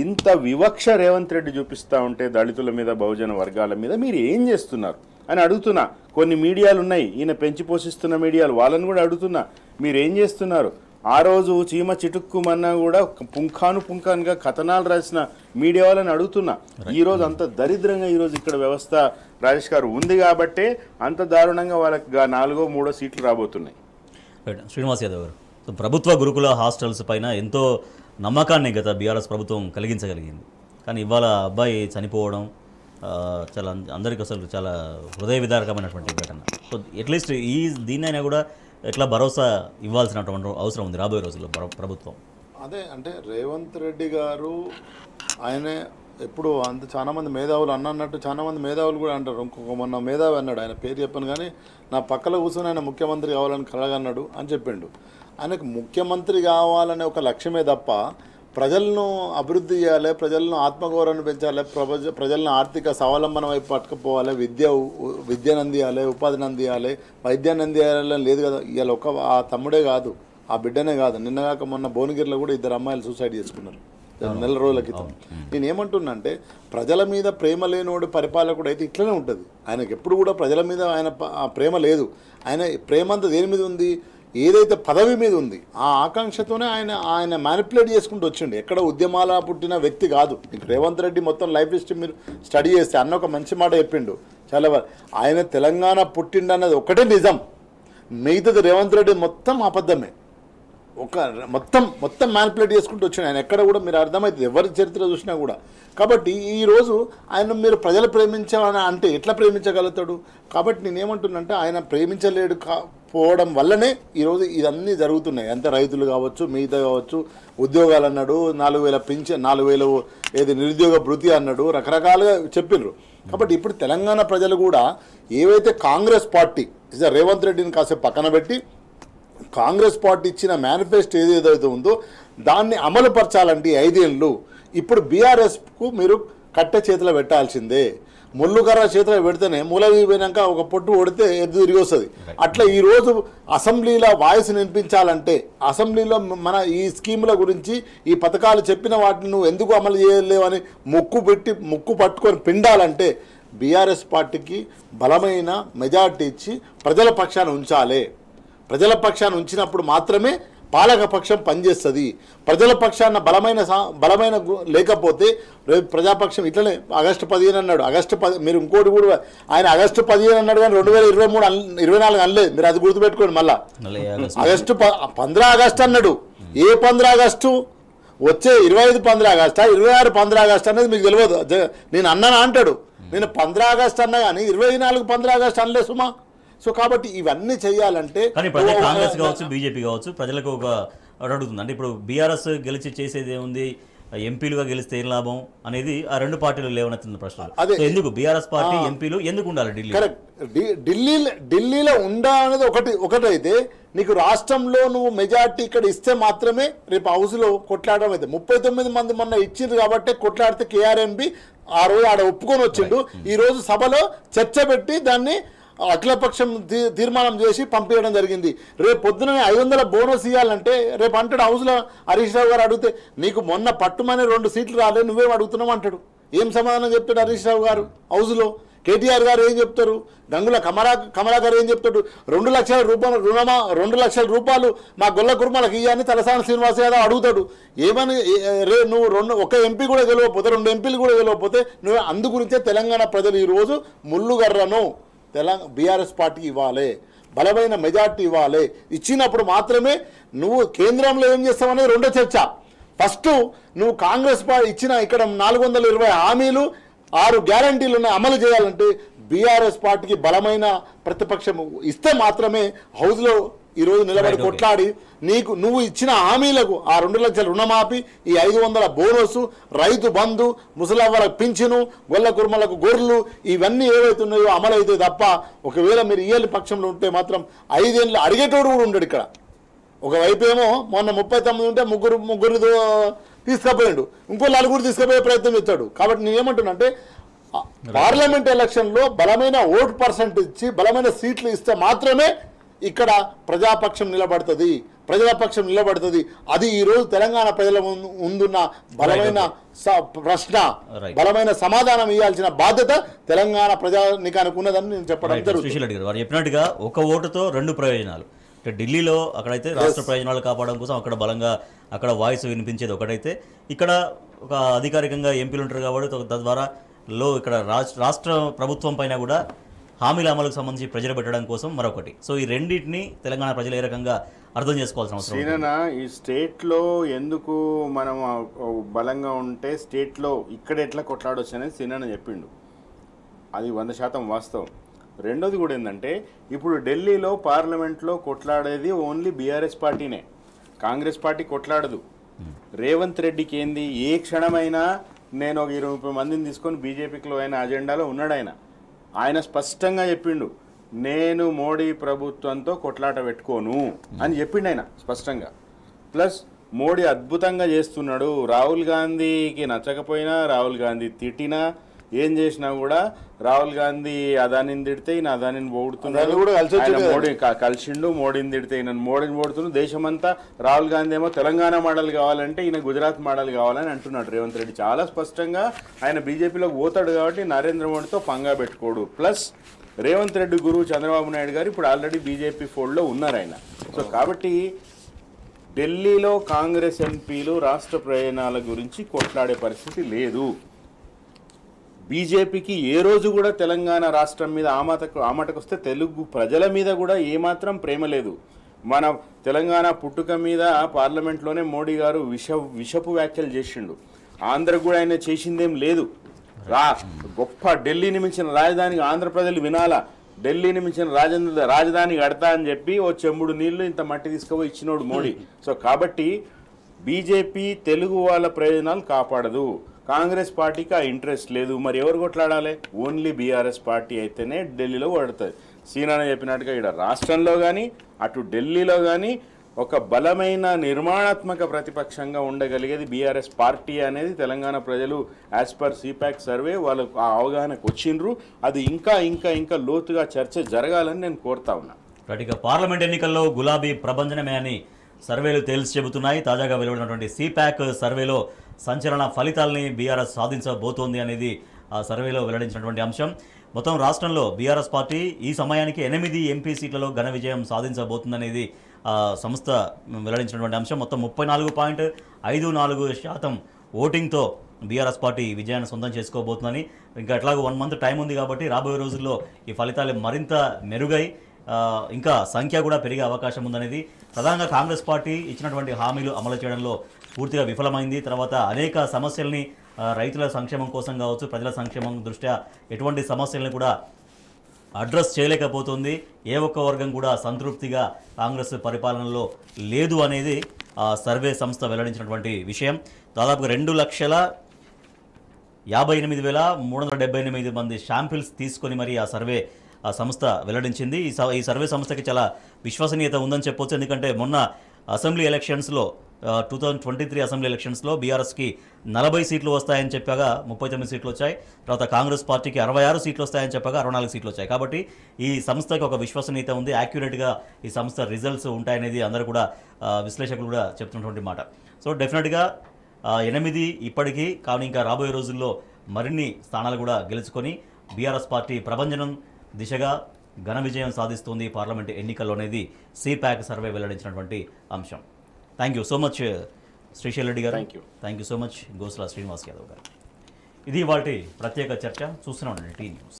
ఇంత వివక్ష రేవంత్ రెడ్డి చూపిస్తూ ఉంటే దళితుల మీద, బహుజన వర్గాల మీద మీరు ఏం చేస్తున్నారు అని అడుగుతున్నా. కొన్ని మీడియాలు ఉన్నాయి, ఈయన పెంచి పోషిస్తున్న మీడియాలు, వాళ్ళని కూడా అడుగుతున్నా మీరు ఏం చేస్తున్నారు. ఆ రోజు చీమ చిటుక్కుమన్నా కూడా పుంఖానుగా కథనాలు రాసిన మీడియా వాళ్ళని అడుగుతున్నా. ఈరోజు అంత దరిద్రంగా ఈరోజు ఇక్కడ వ్యవస్థ రాజేష్ గారు ఉంది కాబట్టే అంత దారుణంగా వాళ్ళకి 4వ 3వ సీట్లు రాబోతున్నాయి. శ్రీనివాస్ యాదవ్ గారు, ప్రభుత్వ గురుకుల హాస్టల్స్ పైన ఎంతో నమ్మకాన్ని గత బీఆర్ఎస్ ప్రభుత్వం కలిగించగలిగింది. కానీ ఇవాళ అబ్బాయి చనిపోవడం చాలా అందరికీ అసలు చాలా హృదయ విదారకమైనటువంటి ఘటన. సో అట్లీస్ట్ దీన్నైనా కూడా ఎట్లా భరోసా ఇవ్వాల్సినటువంటి అవసరం ఉంది రాబోయే రోజుల్లో ప్రభుత్వం. అదే అంటే రేవంత్ రెడ్డి గారు ఆయనే ఎప్పుడు అంత చాలామంది మేధావులు అన్నట్టు చాలామంది మేధావులు కూడా అంటారు. ఇంకొక మొన్న మేధావి అన్నాడు, ఆయన పేరు చెప్పాను కానీ నా పక్కలో కూర్చొని ఆయన ముఖ్యమంత్రి కావాలని కలగన్నాడు అని చెప్పిండు. ఆయనకు ముఖ్యమంత్రి కావాలనే ఒక లక్ష్యమే తప్ప ప్రజలను అభివృద్ధి చేయాలి, ప్రజలను ఆత్మగౌరవాన్ని పెంచాలి, ప్రజలను ఆర్థిక స్వావలంబన వైపు పట్టుకుపోవాలి, విద్యను అందియాలి, ఉపాధిని అందియాలి, వైద్యాన్ని అందియాలని లేదు కదా. ఇవాళ ఆ తమ్ముడే కాదు, ఆ బిడ్డనే కాదు, నిన్నగాక మొన్న భువనగిరిలో కూడా 2 అమ్మాయిలు సూసైడ్ చేసుకున్నారు నెల రోజుల క్రితం. నేను ఏమంటున్నా అంటే ప్రజల మీద ప్రేమ లేనివాడు పరిపాలకుడు అయితే ఇట్లనే ఉంటుంది. ఆయనకు ఎప్పుడు కూడా ప్రజల మీద ఆయన ప్రేమ లేదు. ఆయన ప్రేమ అంతా దేని మీద ఉంది, ఏదైతే పదవి మీద ఉంది ఆ ఆకాంక్షతోనే ఆయన మ్యానిపులేట్ చేసుకుంటూ వచ్చిండు. ఎక్కడ ఉద్యమాల పుట్టిన వ్యక్తి కాదు. మీకు రేవంత్ రెడ్డి మొత్తం లైఫ్ హిస్టరీ మీరు స్టడీ చేస్తే అన్న ఒక మంచి మాట చెప్పిండు. చాలా ఆయన తెలంగాణ పుట్టిండు అన్నది ఒకటే నిజం, మిగతాది రేవంత్ రెడ్డి మొత్తం అబద్ధమే. మొత్తం మ్యానిపులేట్ చేసుకుంటూ వచ్చిండు ఆయన. ఎక్కడ కూడా మీరు అర్థమవుతుంది ఎవరి చరిత్ర చూసినా కూడా. కాబట్టి ఈరోజు ఆయన మీరు ప్రజలు ప్రేమించాలని అంటే ఎట్లా ప్రేమించగలుగుతాడు. కాబట్టి నేనేమంటున్నానంటే ఆయన ప్రేమించలేడు పోవడం వల్లనే ఈరోజు ఇదన్నీ జరుగుతున్నాయి. అంత రైతులు కావచ్చు, మిగతా కావచ్చు, ఉద్యోగాలు అన్నాడు, 4,000 పింఛన్, 4,000 ఏది నిరుద్యోగ భృతి అన్నాడు, రకరకాలుగా చెప్పిండ్రు. కాబట్టి ఇప్పుడు తెలంగాణ ప్రజలు కూడా ఏవైతే కాంగ్రెస్ పార్టీ రేవంత్ రెడ్డిని కాసేపు పక్కన పెట్టి కాంగ్రెస్ పార్టీ ఇచ్చిన మేనిఫెస్టో ఏదైతే ఉందో దాన్ని అమలు పరచాలంటే 5 ఏళ్ళు ఇప్పుడు బీఆర్ఎస్కు మీరు కట్టె చేతిలో పెట్టాల్సిందే. ముళ్ళుకర్ర చేతిలో పెడితేనే మూల పోయినాక ఒక పొట్టు కొడితే ఎద్దు తిరిగి వస్తుంది. అట్లా ఈరోజు అసెంబ్లీలో వాయిస్ వినిపించాలంటే, అసెంబ్లీలో మన ఈ స్కీముల గురించి ఈ పథకాలు చెప్పిన వాటిని నువ్వు ఎందుకు అమలు చేయలేవని ముక్కు పట్టుకొని పిండాలంటే బీఆర్ఎస్ పార్టీకి బలమైన మెజార్టీ ఇచ్చి ప్రజల పక్షాన ఉంచాలి. ప్రజల పక్షాన ఉంచినప్పుడు మాత్రమే పాలక పక్షం పనిచేస్తుంది. ప్రజల పక్షాన బలమైన లేకపోతే రేపు ప్రజాపక్షం ఇట్లనే ఆగస్టు 15 అన్నాడు. ఆగస్టు 10 మీరు ఇంకోటి కూడా ఆయన ఆగస్టు 15 అన్నాడు కానీ 2023-24 అనలేదు. మీరు అది గుర్తుపెట్టుకోండి. మళ్ళీ ఆగస్టు 15 ఆగస్టు అన్నాడు. ఏ 15 ఆగస్టు వచ్చే 25 15 ఆగస్టా 26 15 ఆగస్టు అనేది మీకు తెలియదు. నేను అన్నానా అంటాడు. నేను 15 ఆగస్టు అన్నా కానీ 24 15 ఆగస్టు అనలే సుమా. సో కాబట్టి ఇవన్నీ చేయాలంటే కాంగ్రెస్ కావచ్చు, బీజేపీ కావచ్చు, ప్రజలకు ఒక అడుగుతుంది. అంటే ఇప్పుడు బీఆర్ఎస్ గెలిచి చేసేది ఏముంది, ఎంపీలుగా గెలిస్తే ఏం లాభం అనేది ఆ 2 పార్టీలు లేవనెత్తున్న ప్రశ్న. ఎందుకు బీఆర్ఎస్ పార్టీ ఎంపీలు ఎందుకు ఉండాలి ఢిల్లీ? కరెక్ట్. ఢిల్లీలో ఉండాలనేది ఒకటైతే నీకు రాష్ట్రంలో నువ్వు మెజార్టీ ఇక్కడ ఇస్తే మాత్రమే రేపు హౌస్లో కొట్లాడడం అయితే 39 మంది మొన్న ఇచ్చింది కాబట్టి కొట్లాడితే కేఆర్ఎంపీ ఆ రోజు ఆడ ఒప్పుకొని వచ్చిండు. ఈ రోజు సభలో చర్చ పెట్టి దాన్ని అఖిలపక్షం తీర్మానం చేసి పంపించడం జరిగింది. రేపు పొద్దున 500 బోనస్ ఇవ్వాలంటే రేపు అంటాడు హౌస్లో హరీష్ రావు గారు అడిగితే నీకు మొన్న పట్టుమని 2 సీట్లు రాలేదు నువ్వేం అడుగుతున్నావు అంటాడు. ఏం సమాధానం చెప్తాడు హరీష్ రావు గారు హౌస్లో? కేటీఆర్ గారు ఏం చెప్తారు? గంగుల కమలాకర్ ఏం చెప్తాడు? 2 లక్షల రూపాయలు రుణమా, 2 లక్షల రూపాయలు మా గొల్ల కుర్మలకు ఇవ్వని తలసాని శ్రీనివాస్ యాదవ్ అడుగుతాడు. ఏమని నువ్వు ఒక ఎంపీ కూడా గెలవకపోతే 2 ఎంపీలు కూడా గెలవకపోతే నువ్వు అందు గురించే తెలంగాణ ప్రజలు ఈరోజు ముళ్ళుగర్రను బీఆర్ఎస్ పార్టీకి ఇవ్వాలి, బలమైన మెజార్టీ ఇవ్వాలి. ఇచ్చినప్పుడు మాత్రమే నువ్వు కేంద్రంలో ఏం చేస్తావనేది రెండో చర్చ. ఫస్ట్ నువ్వు కాంగ్రెస్ పార్టీ ఇచ్చిన ఇక్కడ 420 హామీలు 6 గ్యారంటీలు అమలు చేయాలంటే బీఆర్ఎస్ పార్టీకి బలమైన ప్రతిపక్షం ఇస్తే మాత్రమే హౌస్లో ఈరోజు నిలబడి కొట్లాడి నువ్వు ఇచ్చిన హామీలకు ఆ 2 లక్షల రుణమాఫీ, ఈ 500 బోనసు, రైతు బంధు, ముసలవ్వలకు పింఛను, గొల్ల కుర్మలకు గొర్రెలు ఇవన్నీ ఏవైతున్నాయో అమలైతే తప్ప ఒకవేళ మీరు ఇయ్యలి పక్షంలో ఉంటే మాత్రం 5 ఏళ్ళు అడిగేటోడు కూడా ఉండడు ఇక్కడ. ఒకవైపు ఏమో మొన్న 39 ఉంటే ముగ్గురు తీసుకుపోయాడు, ఇంకో నలుగురు తీసుకుపోయే ప్రయత్నం చేస్తాడు. కాబట్టి నేను ఏమంటున్నా అంటే పార్లమెంట్ ఎలక్షన్లో బలమైన ఓటు పర్సెంట్ ఇచ్చి బలమైన సీట్లు ఇస్తే మాత్రమే ఇక్కడ ప్రజాపక్షం నిలబడుతుంది, ప్రజాపక్షం నిలబడుతుంది. అది ఈరోజు తెలంగాణ ప్రజల ముందున్న బలమైన ప్రశ్న, బలమైన సమాధానం ఇవ్వాల్సిన బాధ్యత తెలంగాణ ప్రజానికానికి ఉన్నదని నేను చెప్పడం జరుగుతుంది. వారు చెప్పినట్టుగా ఒక ఓటుతో రెండు ప్రయోజనాలు. ఢిల్లీలో అక్కడైతే రాష్ట్ర ప్రయోజనాలు కాపాడడం కోసం అక్కడ బలంగా అక్కడ వాయిస్ వినిపించేది ఒకటైతే, ఇక్కడ ఒక అధికారికంగా ఎంపీలు ఉంటారు కాబట్టి తద్వారా ఇక్కడ రాష్ట్ర ప్రభుత్వం పైన కూడా హామీల అమలుకు సంబంధించి ప్రెజర్ పెట్టడం కోసం మరొకటి. సో ఈ రెండింటిని తెలంగాణ ప్రజలు ఏ రకంగా అర్థం చేసుకోవాల్సిన అవసరం సీనన్న, ఈ స్టేట్లో ఎందుకు మనం బలంగా ఉంటే స్టేట్లో ఇక్కడ ఎట్లా కొట్లాడొచ్చు అనేది సీనన్న చెప్పిండు, అది 100% వాస్తవం. రెండోది కూడా ఏంటంటే ఇప్పుడు ఢిల్లీలో పార్లమెంట్లో కొట్లాడేది ఓన్లీ బీఆర్ఎస్ పార్టీనే, కాంగ్రెస్ పార్టీ కొట్లాడదు. రేవంత్ రెడ్డికి ఏంది ఏ క్షణమైనా నేను ఒక 20-30 మందిని తీసుకొని బీజేపీలో అయిన అజెండాలో ఉన్నాడు ఆయన స్పష్టంగా చెప్పిండు, నేను మోడీ ప్రభుత్వంతో కొట్లాట పెట్టుకోను అని చెప్పిండు ఆయన స్పష్టంగా. ప్లస్ మోడీ అద్భుతంగా చేస్తున్నాడు, రాహుల్ గాంధీకి నచ్చకపోయినా రాహుల్ గాంధీ తిట్టినా ఏం చేసినా కూడా రాహుల్ గాంధీ అదానిని తిడితే ఈయన అదానిని పొగుడుతున్నాడు, మోడీ కలిసిండు, మోడీని తిడితే ఈయన మోడీని పొగుడుతున్నాడు. దేశమంతా రాహుల్ గాంధీ ఏమో తెలంగాణ మోడల్ కావాలంటే ఈయన గుజరాత్ మోడల్ కావాలని అంటున్నాడు రేవంత్ రెడ్డి చాలా స్పష్టంగా. ఆయన బీజేపీలోకి పోతాడు కాబట్టి నరేంద్ర మోడీతో పంగా పెట్టుకోడు. ప్లస్ రేవంత్ రెడ్డి గురువు చంద్రబాబు నాయుడు గారు ఇప్పుడు ఆల్రెడీ బీజేపీ ఫోల్డ్లో ఉన్నారు ఆయన. సో కాబట్టి ఢిల్లీలో కాంగ్రెస్ ఎంపీలు రాష్ట్ర ప్రయోజనాల గురించి కొట్లాడే పరిస్థితి లేదు. బీజేపీకి ఏ రోజు కూడా తెలంగాణ రాష్ట్రం మీద ఆమాటకొస్తే తెలుగు ప్రజల మీద కూడా ఏమాత్రం ప్రేమ లేదు. మన తెలంగాణ పుట్టుక మీద పార్లమెంట్లోనే మోడీ గారు విషపు వ్యాఖ్యలు చేసిండు, ఆంధ్ర కూడా ఆయన చేసిందేం లేదు. గొప్ప ఢిల్లీని మించిన రాజధాని ఆంధ్ర ప్రజలు వినాలా, ఢిల్లీని మించిన రాజధాని కడతా అని చెప్పి ఓ చెంబుడు నీళ్లు ఇంత మట్టి తీసుకుపోయి ఇచ్చినోడు మోడీ. సో కాబట్టి బీజేపీ తెలుగు వాళ్ళ ప్రయోజనాలు కాపాడదు, కాంగ్రెస్ పార్టీకి ఆ ఇంట్రెస్ట్ లేదు. మరి ఎవరు కొట్లాడాలి? ఓన్లీ బీఆర్ఎస్ పార్టీ అయితేనే ఢిల్లీలో పడుతుంది. సీనాన చెప్పినట్టుగా ఇక్కడ రాష్ట్రంలో కానీ అటు ఢిల్లీలో కానీ ఒక బలమైన నిర్మాణాత్మక ప్రతిపక్షంగా ఉండగలిగేది బీఆర్ఎస్ పార్టీ అనేది తెలంగాణ ప్రజలు యాజ్ పర్ సిపాక్ సర్వే వాళ్ళు ఆ అవగాహనకు వచ్చిండ్రు. అది ఇంకా ఇంకా ఇంకా లోతుగా చర్చ జరగాలని నేను కోరుతా ఉన్నా. ఇక పార్లమెంట్ ఎన్నికల్లో గులాబీ ప్రభంజనమే అని సర్వేలు తేల్చి చెబుతున్నాయి. తాజాగా వెలువడినటువంటి సిపాక్ సర్వేలో సంచలన ఫలితాలని బీఆర్ఎస్ సాధించబోతోంది అనేది ఆ సర్వేలో వెల్లడించినటువంటి అంశం. మొత్తం రాష్ట్రంలో బీఆర్ఎస్ పార్టీ ఈ సమయానికి 8 ఎంపీ సీట్లలో ఘన విజయం సాధించబోతుందనేది సంస్థ వెల్లడించినటువంటి అంశం. మొత్తం 34.54% ఓటింగ్తో బీఆర్ఎస్ పార్టీ విజయాన్ని సొంతం చేసుకోబోతుందని, ఇంకా ఎట్లాగో 1 మంత్ టైం ఉంది కాబట్టి రాబోయే రోజుల్లో ఈ ఫలితాలు మరింత మెరుగై ఇంకా సంఖ్య కూడా పెరిగే అవకాశం ఉందనేది. ప్రధానంగా కాంగ్రెస్ పార్టీ ఇచ్చినటువంటి హామీలు అమలు చేయడంలో పూర్తిగా విఫలమైంది. తర్వాత అనేక సమస్యల్ని రైతుల సంక్షేమం కోసం కావచ్చు, ప్రజల సంక్షేమం దృష్ట్యా ఎటువంటి సమస్యల్ని కూడా అడ్రస్ చేయలేకపోతుంది. ఏ ఒక్క వర్గం కూడా సంతృప్తిగా కాంగ్రెస్ పరిపాలనలో లేదు అనేది సర్వే సంస్థ వెల్లడించినటువంటి విషయం. దాదాపుగా 2,58,378 మంది శాంపిల్స్ తీసుకొని మరి ఆ సర్వే సంస్థ వెల్లడించింది. ఈ సర్వే సంస్థకి చాలా విశ్వసనీయత ఉందని చెప్పొచ్చు. ఎందుకంటే మొన్న అసెంబ్లీ ఎలక్షన్స్లో 2023 అసెంబ్లీ ఎలక్షన్స్లో బీఆర్ఎస్కి 40 సీట్లు వస్తాయని చెప్పాగా 39 సీట్లు వచ్చాయి. తర్వాత కాంగ్రెస్ పార్టీకి 66 సీట్లు వస్తాయని చెప్పాగా 64 సీట్లు వచ్చాయి. కాబట్టి ఈ సంస్థకి ఒక విశ్వసనీయత ఉంది, యాక్యురేట్గా ఈ సంస్థ రిజల్ట్స్ ఉంటాయనేది అందరూ కూడా విశ్లేషకులు కూడా చెప్తున్నటువంటి మాట. సో డెఫినెట్గా 8 ఇప్పటికీ, కానీ ఇంకా రాబోయే రోజుల్లో మరిన్ని స్థానాలు కూడా గెలుచుకొని బీఆర్ఎస్ పార్టీ ప్రభంజనం దిశగా ఘన విజయం సాధిస్తుంది పార్లమెంట్ ఎన్నికల్లో అనేది సిపాక్ సర్వే వెల్లడించినటువంటి అంశం. Thank you so much Srishail Reddy గారు. Thank you so much గోస్లా Srinivas Yadav గారు. ఇది వాటి ప్రత్యేక చర్చ. చూస్తూనే ఉండండి టీ న్యూస్.